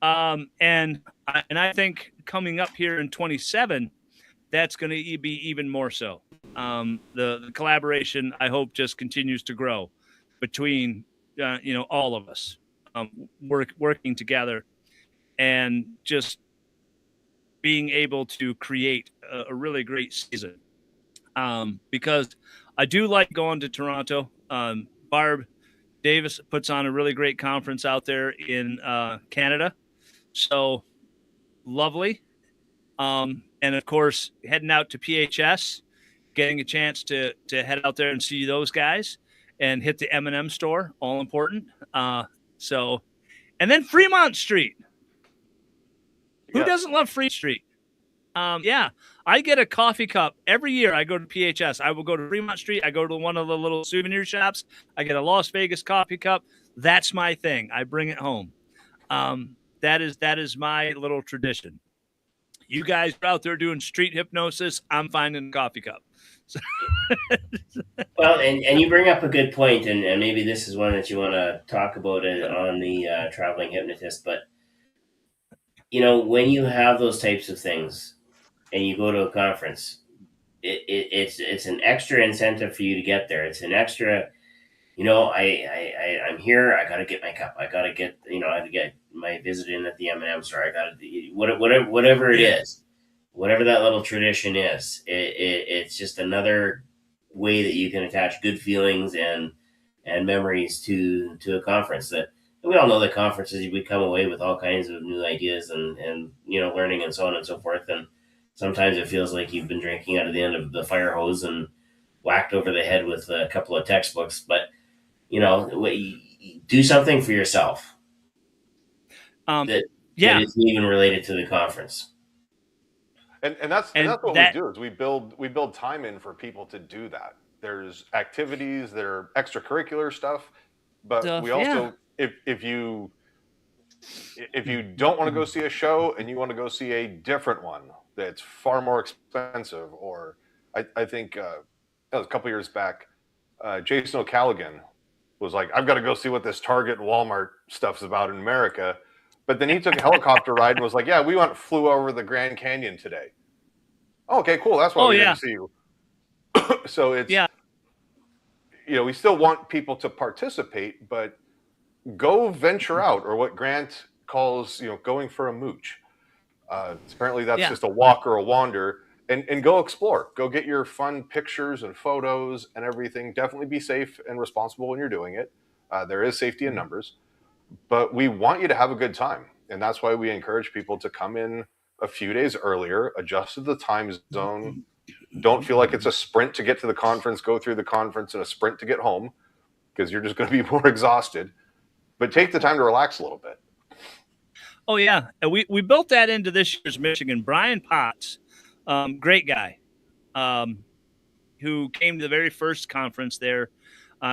And I think coming up here in 27, that's going to be even more so. The collaboration, I hope, just continues to grow between all of us, working together and just being able to create a really great season. Because I do like going to Toronto. Barb Davis puts on a really great conference out there in Canada. So lovely. And of course, heading out to PHS, getting a chance to head out there and see those guys and hit the M&M store, all important. So, and then Fremont Street. Who doesn't love Fremont Street? Yeah, I get a coffee cup every year. I go to PHS. I will go to Fremont Street. I go to one of the little souvenir shops. I get a Las Vegas coffee cup. That's my thing. I bring it home. That is my little tradition. You guys are out there doing street hypnosis. I'm finding a coffee cup. Well, and you bring up a good point, and maybe this is one that you want to talk about it on the traveling hypnotist. But when you have those types of things, and you go to a conference, it's an extra incentive for you to get there. It's an extra. I'm here. I got to get my cup. I got to get I have to get my visit in at the M&M store. I got to whatever it is, whatever that little tradition is. It's just another way that you can attach good feelings and memories to a conference. That we all know that conferences, we come away with all kinds of new ideas and learning and so on and so forth. And sometimes it feels like you've been drinking out of the end of the fire hose and whacked over the head with a couple of textbooks. But do something for yourself that isn't even related to the conference. And that's what we do is we build time in for people to do that. There's activities, there are extracurricular stuff, but we also if you don't want to go see a show and you want to go see a different one that's far more expensive, or I think that was a couple years back, Jason O'Callaghan was like, I've got to go see what this Target and Walmart stuff's about in America. But then he took a helicopter ride and was like, yeah, we flew over the Grand Canyon today. Oh, okay, cool. That's why we didn't see you. So it's, we still want people to participate, but go venture out, or what Grant calls, going for a mooch. Apparently that's just a walk or a wander. And go explore. Go get your fun pictures and photos and everything. Definitely be safe and responsible when you're doing it. There is safety in numbers. But we want you to have a good time. And that's why we encourage people to come in a few days earlier, adjust to the time zone. Don't feel like it's a sprint to get to the conference, go through the conference, and a sprint to get home, because you're just going to be more exhausted. But take the time to relax a little bit. Oh, yeah. And we built that into this year's Michigan. Brian Potts, great guy, who came to the very first conference there.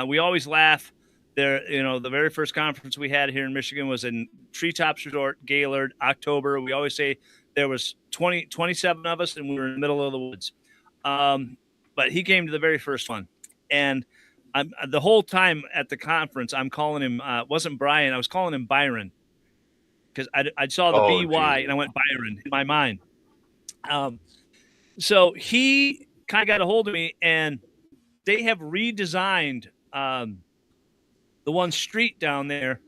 We always laugh. There, the very first conference we had here in Michigan was in Treetops Resort, Gaylord, October. We always say there was 27 of us, and we were in the middle of the woods. But he came to the very first one. And the whole time at the conference, I'm calling him, wasn't Brian, I was calling him Byron. Because I saw the BY, and I went Byron in my mind. So he kind of got a hold of me, and they have redesigned the one street down there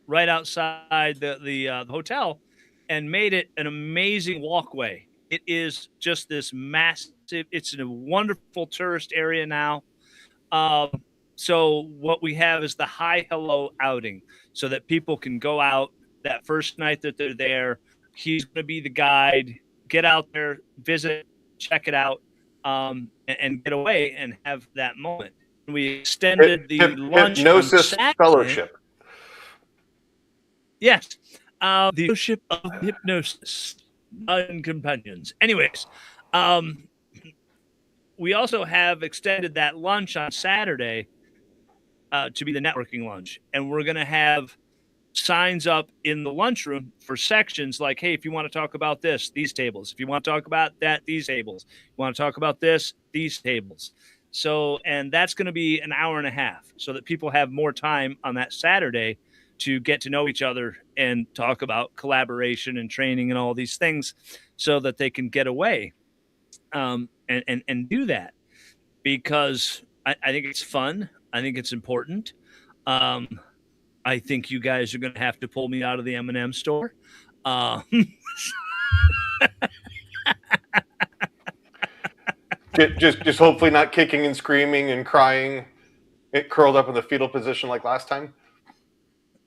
right outside the hotel, and made it an amazing walkway. It is just this massive, it's a wonderful tourist area now. So what we have is the Hi Hello outing, so that people can go out that first night that they're there. He's going to be the guide. Get out there, visit, check it out. and get away and have that moment. We extended the lunch Hypnosis on Saturday. Fellowship. Yes, the Fellowship of Hypnosis and companions. Anyways, we also have extended that lunch on Saturday to be the networking lunch, and we're going to have signs up in the lunchroom for sections like, hey, if you want to talk about this, these tables. If you want to talk about that, these tables. You want to talk about this, these tables. So, and that's going to be an hour and a half so that people have more time on that Saturday to get to know each other and talk about collaboration and training and all these things so that they can get away and do that, because I think it's fun. I think it's important. I think you guys are going to have to pull me out of the M&M store. Just hopefully not kicking and screaming and crying, curled up in the fetal position like last time.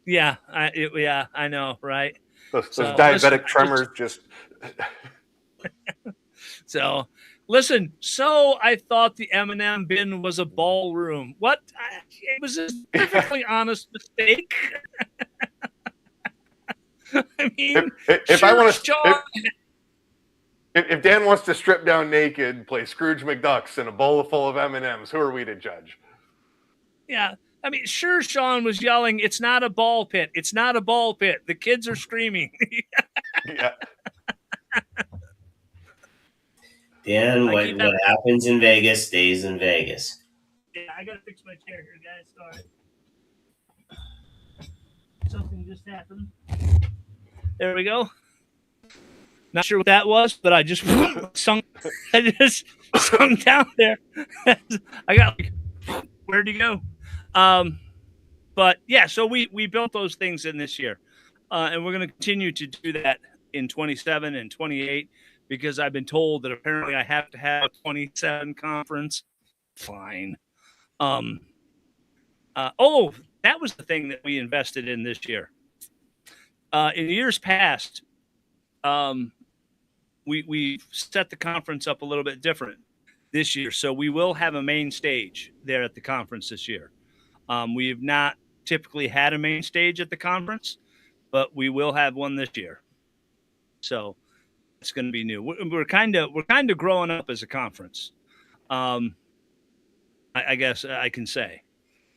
Yeah, I know, right? Those diabetic tremors just. So, listen. So I thought the M&M bin was a ballroom. What? It was a perfectly honest mistake. I mean, if Dan wants to strip down naked, play Scrooge McDucks in a bowl full of M&Ms, who are we to judge? Yeah. I mean, sure, Shawn was yelling, it's not a ball pit. It's not a ball pit. The kids are screaming. Yeah. Dan, what happens in Vegas stays in Vegas. Yeah, I got to fix my chair here, guys. Sorry. Something just happened. There we go. Not sure what that was, but I just sunk down there. I got like, where'd you go? But yeah, so we built those things in this year. And we're going to continue to do that in 27 and 28, because I've been told that apparently I have to have a 27 conference. Fine. That was the thing that we invested in this year. In years past, we set the conference up a little bit different this year. So we will have a main stage there at the conference this year. We have not typically had a main stage at the conference, but we will have one this year. So it's going to be new. We're kind of growing up as a conference. I guess I can say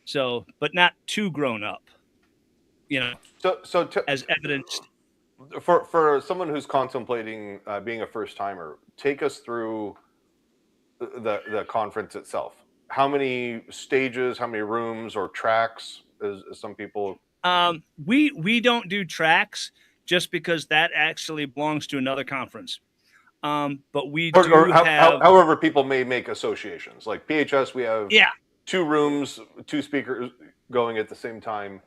so, but not too grown up, you know, as evidenced. For someone who's contemplating being a first timer, take us through the conference itself. How many stages, how many rooms or tracks, as some people? We don't do tracks just because that actually belongs to another conference. But we do have. However, people may make associations. Like PHS, we have 2 rooms, 2 speakers going at the same time.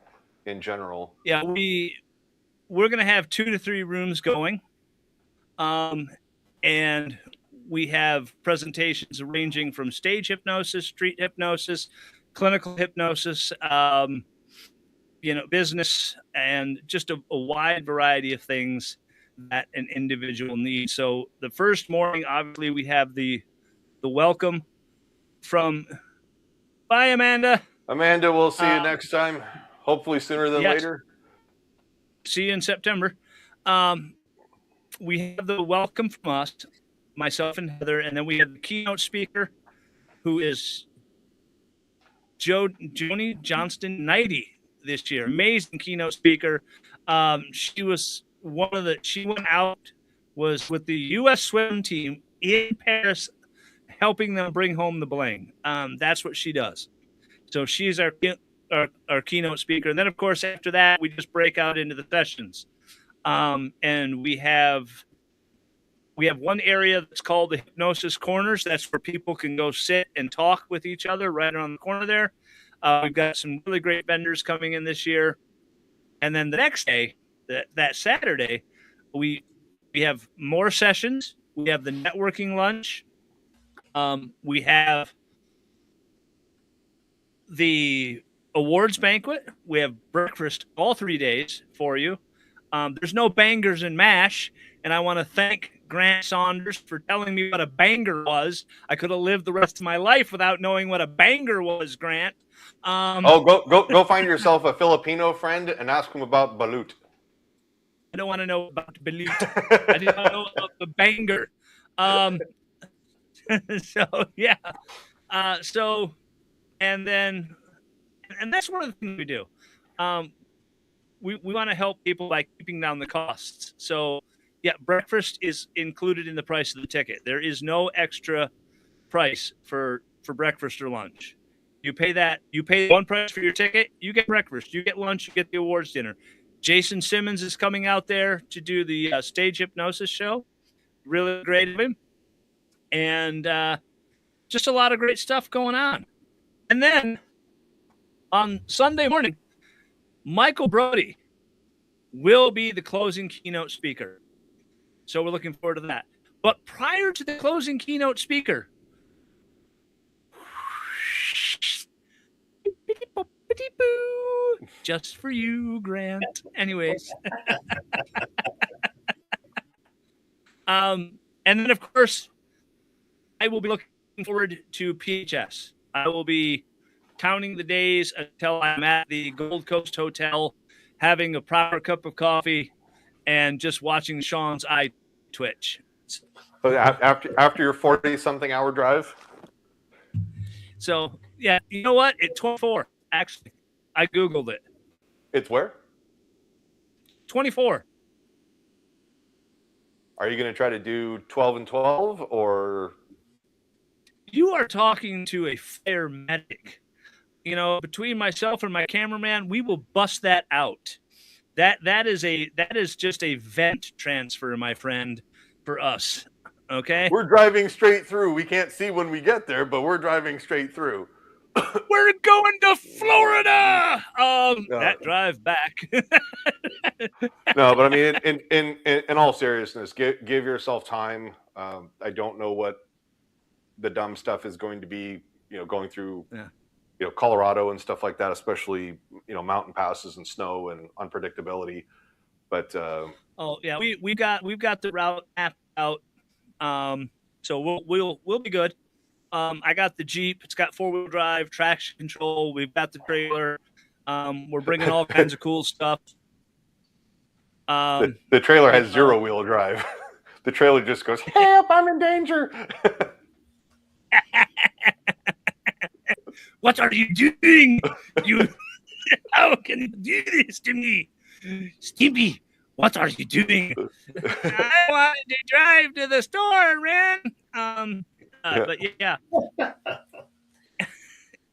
In general, yeah, we're going to have 2 to 3 rooms going, and we have presentations ranging from stage hypnosis, street hypnosis, clinical hypnosis, business, and just a wide variety of things that an individual needs. So the first morning, obviously, we have the welcome from. Bye, Amanda. Amanda, we'll see you next time. Hopefully sooner than later. See you in September. We have the welcome from us, myself and Heather, and then we have the keynote speaker, who is Joni Johnston-Knighty this year. Amazing keynote speaker. She was she went out, was with the U.S. swim team in Paris, helping them bring home the bling. That's what she does. So she's our keynote speaker. And then, of course, after that, we just break out into the sessions. And we have one area that's called the Hypnosis Corners. That's where people can go sit and talk with each other right around the corner there. We've got some really great vendors coming in this year. And then the next day, that Saturday, we have more sessions. We have the networking lunch. We have the awards banquet. We have breakfast all 3 days for you. There's no bangers and mash, and I want to thank Grant Saunders for telling me what a banger was. I could have lived the rest of my life without knowing what a banger was, Grant. Go find yourself a Filipino friend and ask him about balut. I don't want to know about balut. I just want to know about the banger. So yeah. And that's one of the things we do. We want to help people by keeping down the costs. So yeah, breakfast is included in the price of the ticket. There is no extra price for breakfast or lunch. You pay one price for your ticket, you get breakfast, you get lunch, you get the awards dinner. Jason Simmons is coming out there to do the stage hypnosis show. Really great of him. And just a lot of great stuff going on. And then on Sunday morning, Michael Brody will be the closing keynote speaker. So we're looking forward to that. But prior to the closing keynote speaker, just for you, Grant. Anyways. And then, of course, I will be looking forward to PHS. I will be counting the days until I'm at the Gold Coast Hotel, having a proper cup of coffee, and just watching Shawn's eye twitch. But after your 40-something hour drive? So, yeah, you know what? It's 24, actually. I Googled it. It's where? 24. Are you going to try to do 12 and 12 or? You are talking to a fire medic. You know, between myself and my cameraman, we will bust that out. That is just a vent transfer, my friend, for us. Okay? We're driving straight through. We can't see when we get there, but we're driving straight through. We're going to Florida. That drive back. No, but I mean, in all seriousness, give yourself time. I don't know what the dumb stuff is going to be. You know, going through, Colorado and stuff like that, especially mountain passes and snow and unpredictability. But oh yeah, we've got the route mapped out. So we'll be good. I got the Jeep. It's got 4-wheel drive, traction control. We've got the trailer. We're bringing all kinds of cool stuff. The trailer has 0-wheel drive. The trailer just goes, "Help! I'm in danger." What are you doing? How can you do this to me, Stimpy? What are you doing? I wanted to drive to the store, Ren. But yeah.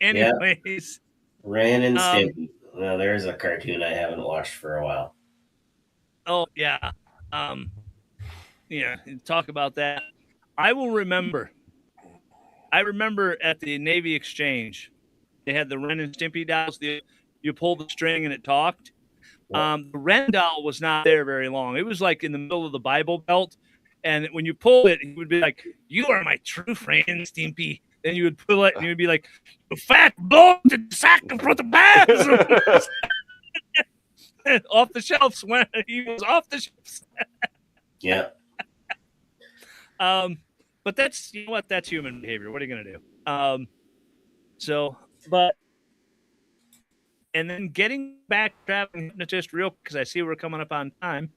Anyways, Ren and Stimpy. Well, there's a cartoon I haven't watched for a while. Oh yeah. Talk about that. I remember at the Navy Exchange, they had the Ren and Stimpy dolls. You pulled the string and it talked. The Ren doll was not there very long. It was like in the middle of the Bible Belt. And when you pull it, it would be like, "You are my true friend, Stimpy." Then you would pull it and you would be like, "You fat bloated sack of protoplasm." Off the shelves when he was off the shelves. Yeah. But that's, that's human behavior. What are you going to do? And then getting back traveling Hypnotist real, because I see we're coming up on time.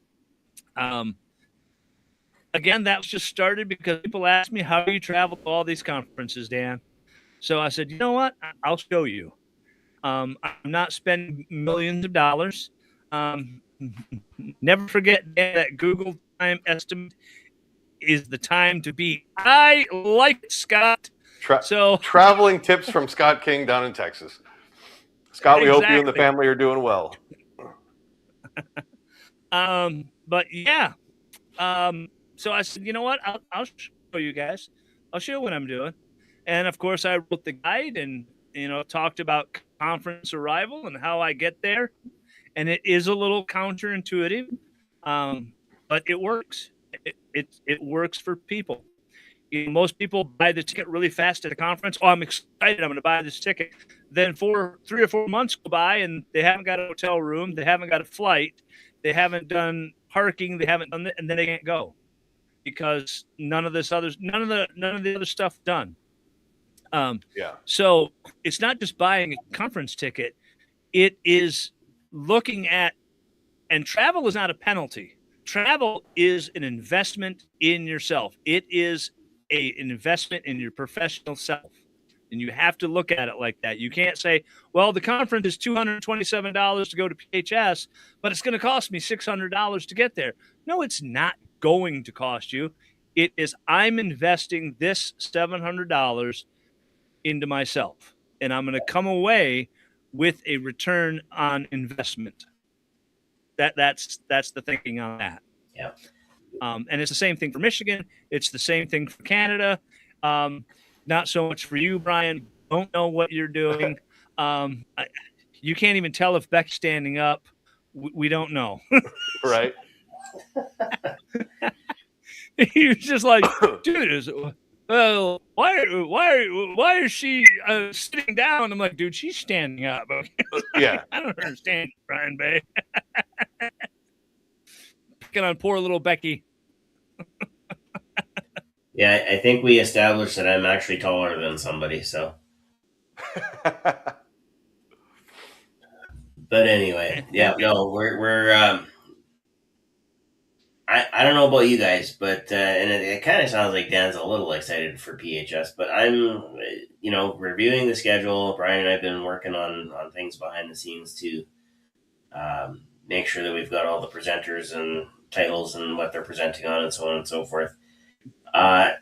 Again, that was just started because people asked me, "How do you travel to all these conferences, Dan?" So I said, "You know what? I'll show you. I'm not spending millions of dollars. Never forget, Dan, that Google time estimate is the time to beat." I like it, Scott. Traveling tips from Scott King down in Texas. Scott, we hope you and the family are doing well. But yeah. So I said, "You know what? I'll show you guys. I'll show you what I'm doing." And of course, I wrote the guide and talked about conference arrival and how I get there. And it is a little counterintuitive, but it works. It works for people. Most people buy the ticket really fast at a conference. "Oh, I'm excited. I'm going to buy this ticket." Then 3 or 4 months go by and they haven't got a hotel room. They haven't got a flight. They haven't done parking. They haven't done it, and then they can't go because none of the other stuff done. Yeah. So it's not just buying a conference ticket; it is looking at, and travel is not a penalty. Travel is an investment in yourself. It is an investment in your professional self. And you have to look at it like that. You can't say, well, the conference is $227 to go to PHS, but it's going to cost me $600 to get there. No, it's not going to cost you. It is, I'm investing this $700 into myself, and I'm going to come away with a return on investment. That's the thinking on that. Yeah. And it's the same thing for Michigan. It's the same thing for Canada. Not so much for you, Brian. Don't know what you're doing. You can't even tell if Beck's standing up. We don't know. Right. He was just like, dude, why is she sitting down? I'm like, dude, she's standing up. Yeah. I don't understand, Brian Bay. Picking on poor little Becky. Yeah, I think we established that I'm actually taller than somebody, so. But anyway, yeah, no, we're I don't know about you guys, but and it kind of sounds like Dan's a little excited for PHS, but I'm reviewing the schedule. Brian and I've been working on things behind the scenes to make sure that we've got all the presenters and titles and what they're presenting on and so on and so forth. I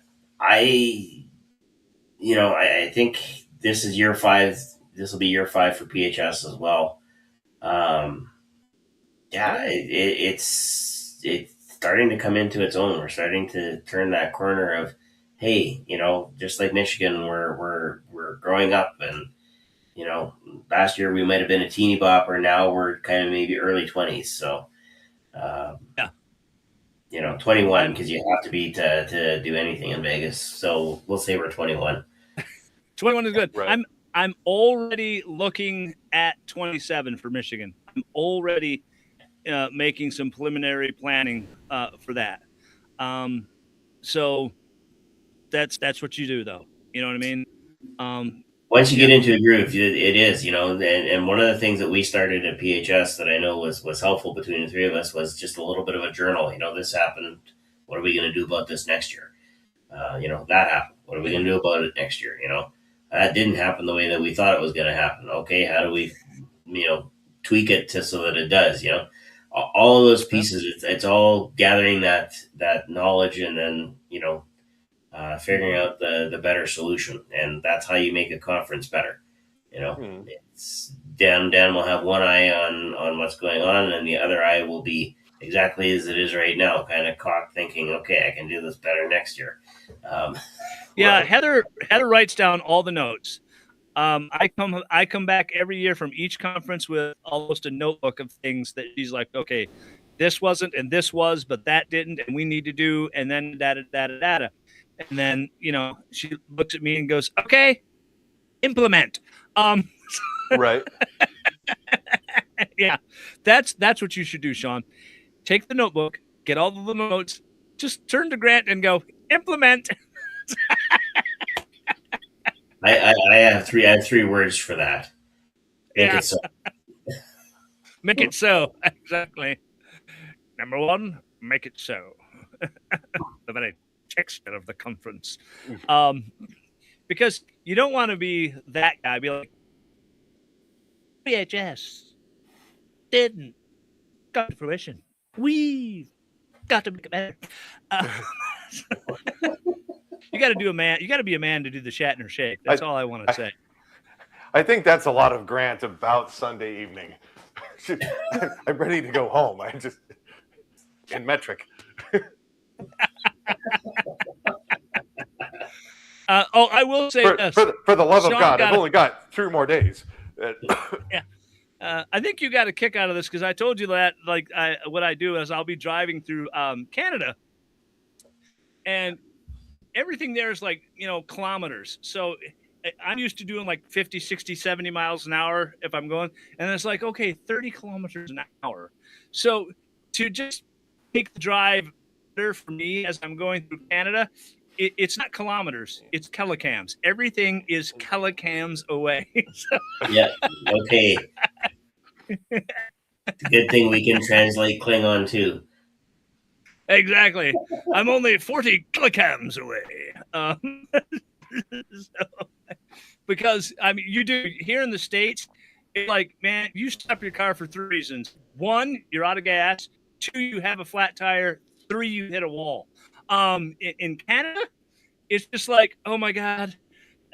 think this is year 5. This will be year 5 for PHS as well. It's starting to come into its own. We're starting to turn that corner of, hey, just like Michigan, we're growing up, and last year we might have been a teeny bopper. Now we're kind of maybe early 20s. So, 21, because you have to be to do anything in Vegas. So we'll say we're 21. 21 is good. Right. I'm already looking at 27 for Michigan. I'm already making some preliminary planning for that. So that's what you do, though. You know what I mean? Once you get into a groove, it is, and one of the things that we started at PHS that I know was helpful between the three of us was just a little bit of a journal. This happened. What are we going to do about this next year? That happened. What are we going to do about it next year? That didn't happen the way that we thought it was going to happen. Okay, how do we, tweak it so that it does? All of those pieces. It's all gathering that knowledge and then figuring out the better solution, and that's how you make a conference better. It's Dan will have one eye on what's going on, and the other eye will be exactly as it is right now, kind of cocked, thinking, okay, I can do this better next year. Heather writes down all the notes. I come back every year from each conference with almost a notebook of things that she's like, okay, this wasn't and this was, but that didn't, and we need to do, and then data. And then, she looks at me and goes, okay, implement. Right. Yeah, that's what you should do, Shawn. Take the notebook, get all of the notes, just turn to Grant and go, implement. I have three words for that. Make it so. Make it so. Exactly. Number 1, make it so. The very texture of the conference. Because you don't want to be that guy. Be like, PHS didn't come to fruition. We've got to make it better. You got to do a man. You got to be a man to do the Shatner shake. That's all I want to say. I think that's a lot of Grant about Sunday evening. I'm ready to go home. I just in metric. I will say this. For the love of God, I've only got 3 more days. Yeah. I think you got a kick out of this because I told you that, what I do is I'll be driving through Canada, and everything there is kilometers. So I'm used to doing 50, 60, 70 miles an hour if I'm going, and it's okay, 30 kilometers an hour. So to just take the drive for me as I'm going through Canada. It's not kilometers; it's kilocams. Everything is kilocams away. Yeah. Okay. Good thing we can translate Klingon too. Exactly. I'm only 40 kilocams away. So, because I mean, you do here in the States, it's like, man, you stop your car for 3 reasons. 1, you're out of gas. 2, you have a flat tire. 3, you hit a wall. In Canada, it's just like, oh my God,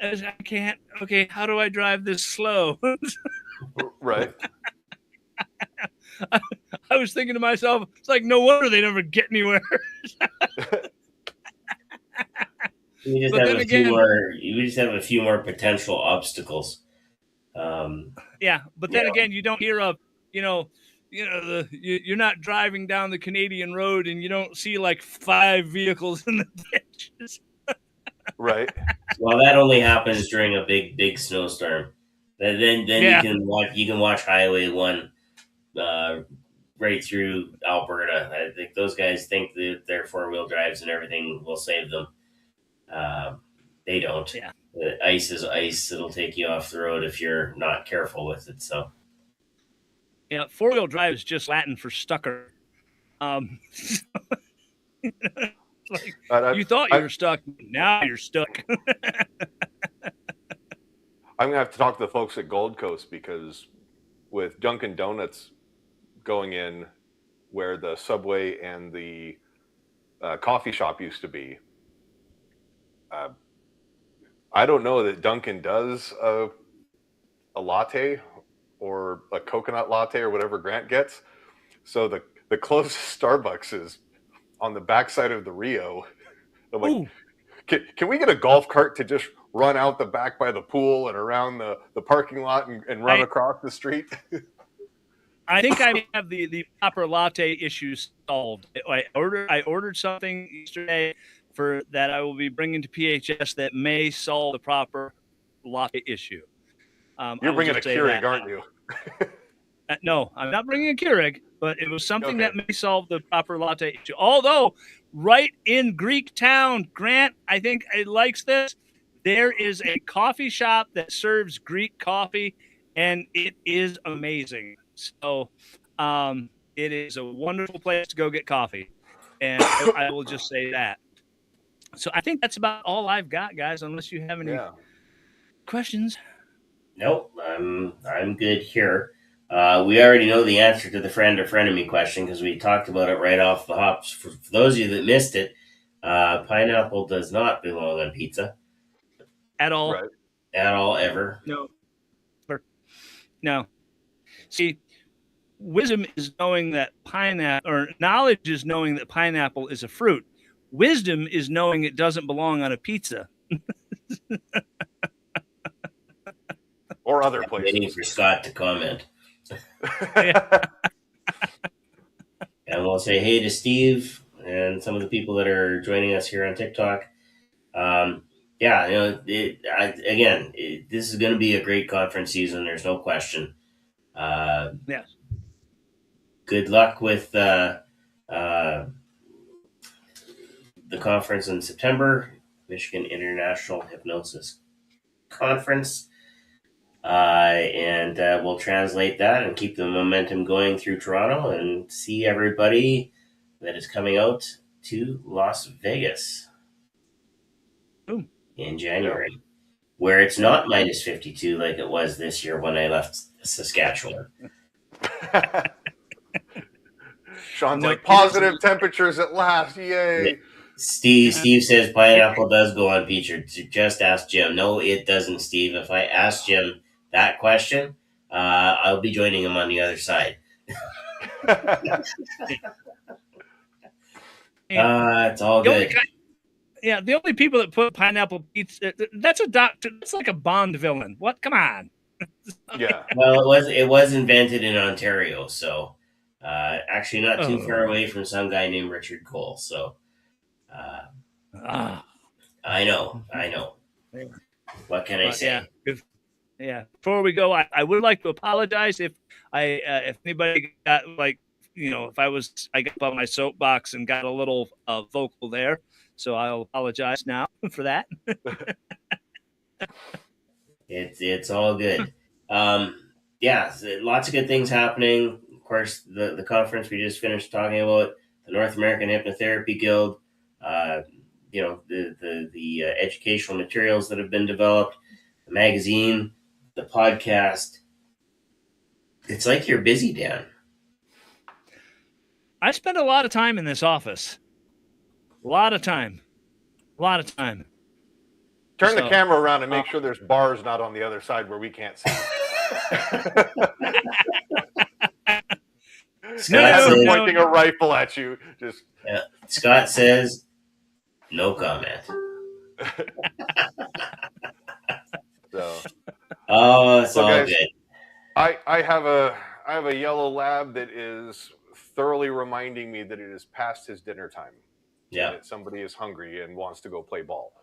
I can't. Okay, how do I drive this slow? Right. I was thinking to myself, it's like, no wonder they never get anywhere. We just But have then a few again- more. We just have a few more potential obstacles. Yeah, but then again, you don't hear of, you're not driving down the Canadian road and you don't see like 5 vehicles in the ditches. Right. Well, that only happens during a big snowstorm. Then Yeah. you can watch Highway 1 right through Alberta. I think those guys think that their 4-wheel drives and everything will save them. They don't. Yeah. Ice is ice. It'll take you off the road if you're not careful with it. So, Yeah, 4-wheel drive is just Latin for stucker. Like, you thought you were stuck, now you're stuck. I'm gonna have to talk to the folks at Gold Coast, because with Dunkin' Donuts going in where the Subway and the coffee shop used to be, I don't know that Dunkin' does a latte or a coconut latte or whatever Grant gets. So the closest Starbucks is on the backside of the Rio. I'm like, can we get a golf cart to just run out the back by the pool and around the parking lot and run across the street? I think I have the proper latte issues solved. I ordered something yesterday for that I will be bringing to PHS that may solve the proper latte issue. You're bringing a Keurig, aren't you? No, I'm not bringing a Keurig, but it was something that may solve the proper latte issue. Although, right in Greek town, Grant, I think it likes this. There is a coffee shop that serves Greek coffee, and it is amazing. So, it is a wonderful place to go get coffee, and I will just say that. So I think that's about all I've got, guys. Unless you have any questions. Nope, I'm good here. We already know the answer to the friend or frenemy question because we talked about it right off the hops. For those of you that missed it, pineapple does not belong on pizza. At all. Right. At all, ever. No. See, wisdom is knowing that pineapple, or knowledge is knowing that pineapple is a fruit. Wisdom is knowing it doesn't belong on a pizza. Or other I'm places. waiting for Scott to comment. And we'll say hey to Steve and some of the people that are joining us here on TikTok. This is going to be a great conference season. There's no question. Yes. Good luck with the conference in September, Michigan International Hypnosis Conference. And we'll translate that and keep the momentum going through Toronto and see everybody that is coming out to Las Vegas in January, where it's not minus 52 like it was this year when I left Saskatchewan. Sean's like, positive temperatures at last, yay! Steve says pineapple does go on pizza. Just ask Jim. No, it doesn't, Steve. If I ask Jim that question, I'll be joining him on the other side. It's all good. The only people that put pineapple pizza, that's a doctor. It's like a Bond villain. What? Come on. Yeah. Well, it was invented in Ontario, so actually not too far away from some guy named Richard Cole. So I know. What can I say? Yeah. Before we go, I would like to apologize if anybody got like if I got up on my soapbox and got a little vocal there, so I'll apologize now for that. It's all good. Yeah, so lots of good things happening. Of course, the conference we just finished talking about, the North American Hypnotherapy Guild. Uh, the educational materials that have been developed, the magazine, the podcast. It's like you're busy, Dan. I spend a lot of time in this office. A lot of time. Turn the camera around and make sure there's bars not on the other side where we can't see. Scott pointing a rifle at you. Scott says, no comment. It's all guys, good. I have a yellow lab that is thoroughly reminding me that it is past his dinner time. Yeah. That somebody is hungry and wants to go play ball.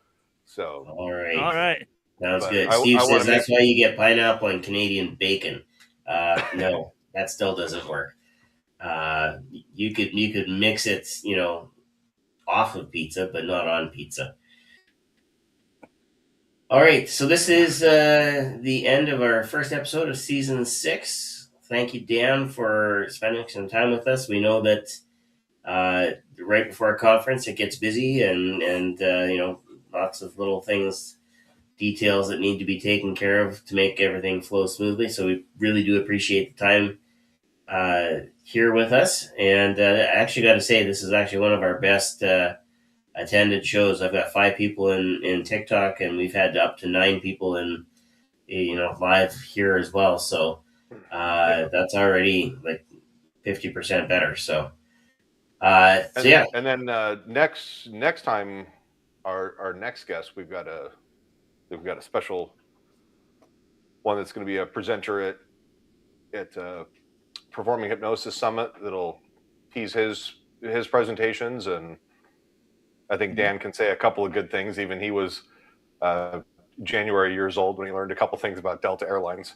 So all right. Sounds good. I Steve says that's why you get pineapple and Canadian bacon. No, that still doesn't work. You could mix it, off of pizza, but not on pizza. All right, so this is the end of our first episode of season 6. Thank you, Dan, for spending some time with us. We know that right before a conference, it gets busy, and lots of little things, details that need to be taken care of to make everything flow smoothly. So we really do appreciate the time here with us. And I actually got to say, this is actually one of our best attended shows. I've got 5 people in TikTok, and we've had up to 9 people in live here as well. So that's already like 50% better. So yeah. And then next time, our next guest, we've got a special one that's going to be a presenter at Performing Hypnosis Summit that'll tease his presentations, and I think Dan can say a couple of good things. Even he was January years old when he learned a couple things about Delta Airlines.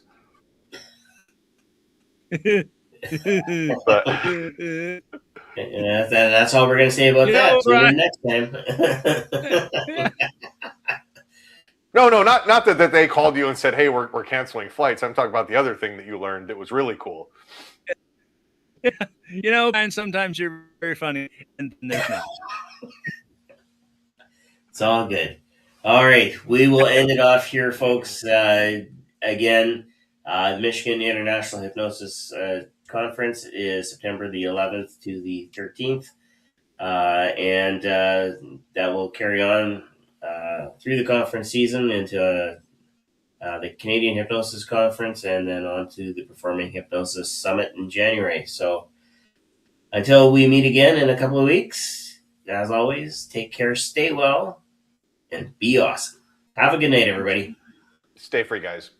But that's all we're going to say about that. So next time. No, not that they called you and said, "Hey, we're canceling flights." I'm talking about the other thing that you learned that was really cool. And sometimes you're very funny, and there's not. It's all good. All right, we will end it off here, folks. Again, Michigan International Hypnosis Conference is September the 11th to the 13th, and that will carry on through the conference season into the Canadian Hypnosis Conference, and then on to the Performing Hypnosis Summit in January. So until we meet again in a couple of weeks, as always, take care, stay well, and be awesome. Have a good night, everybody. Stay free, guys.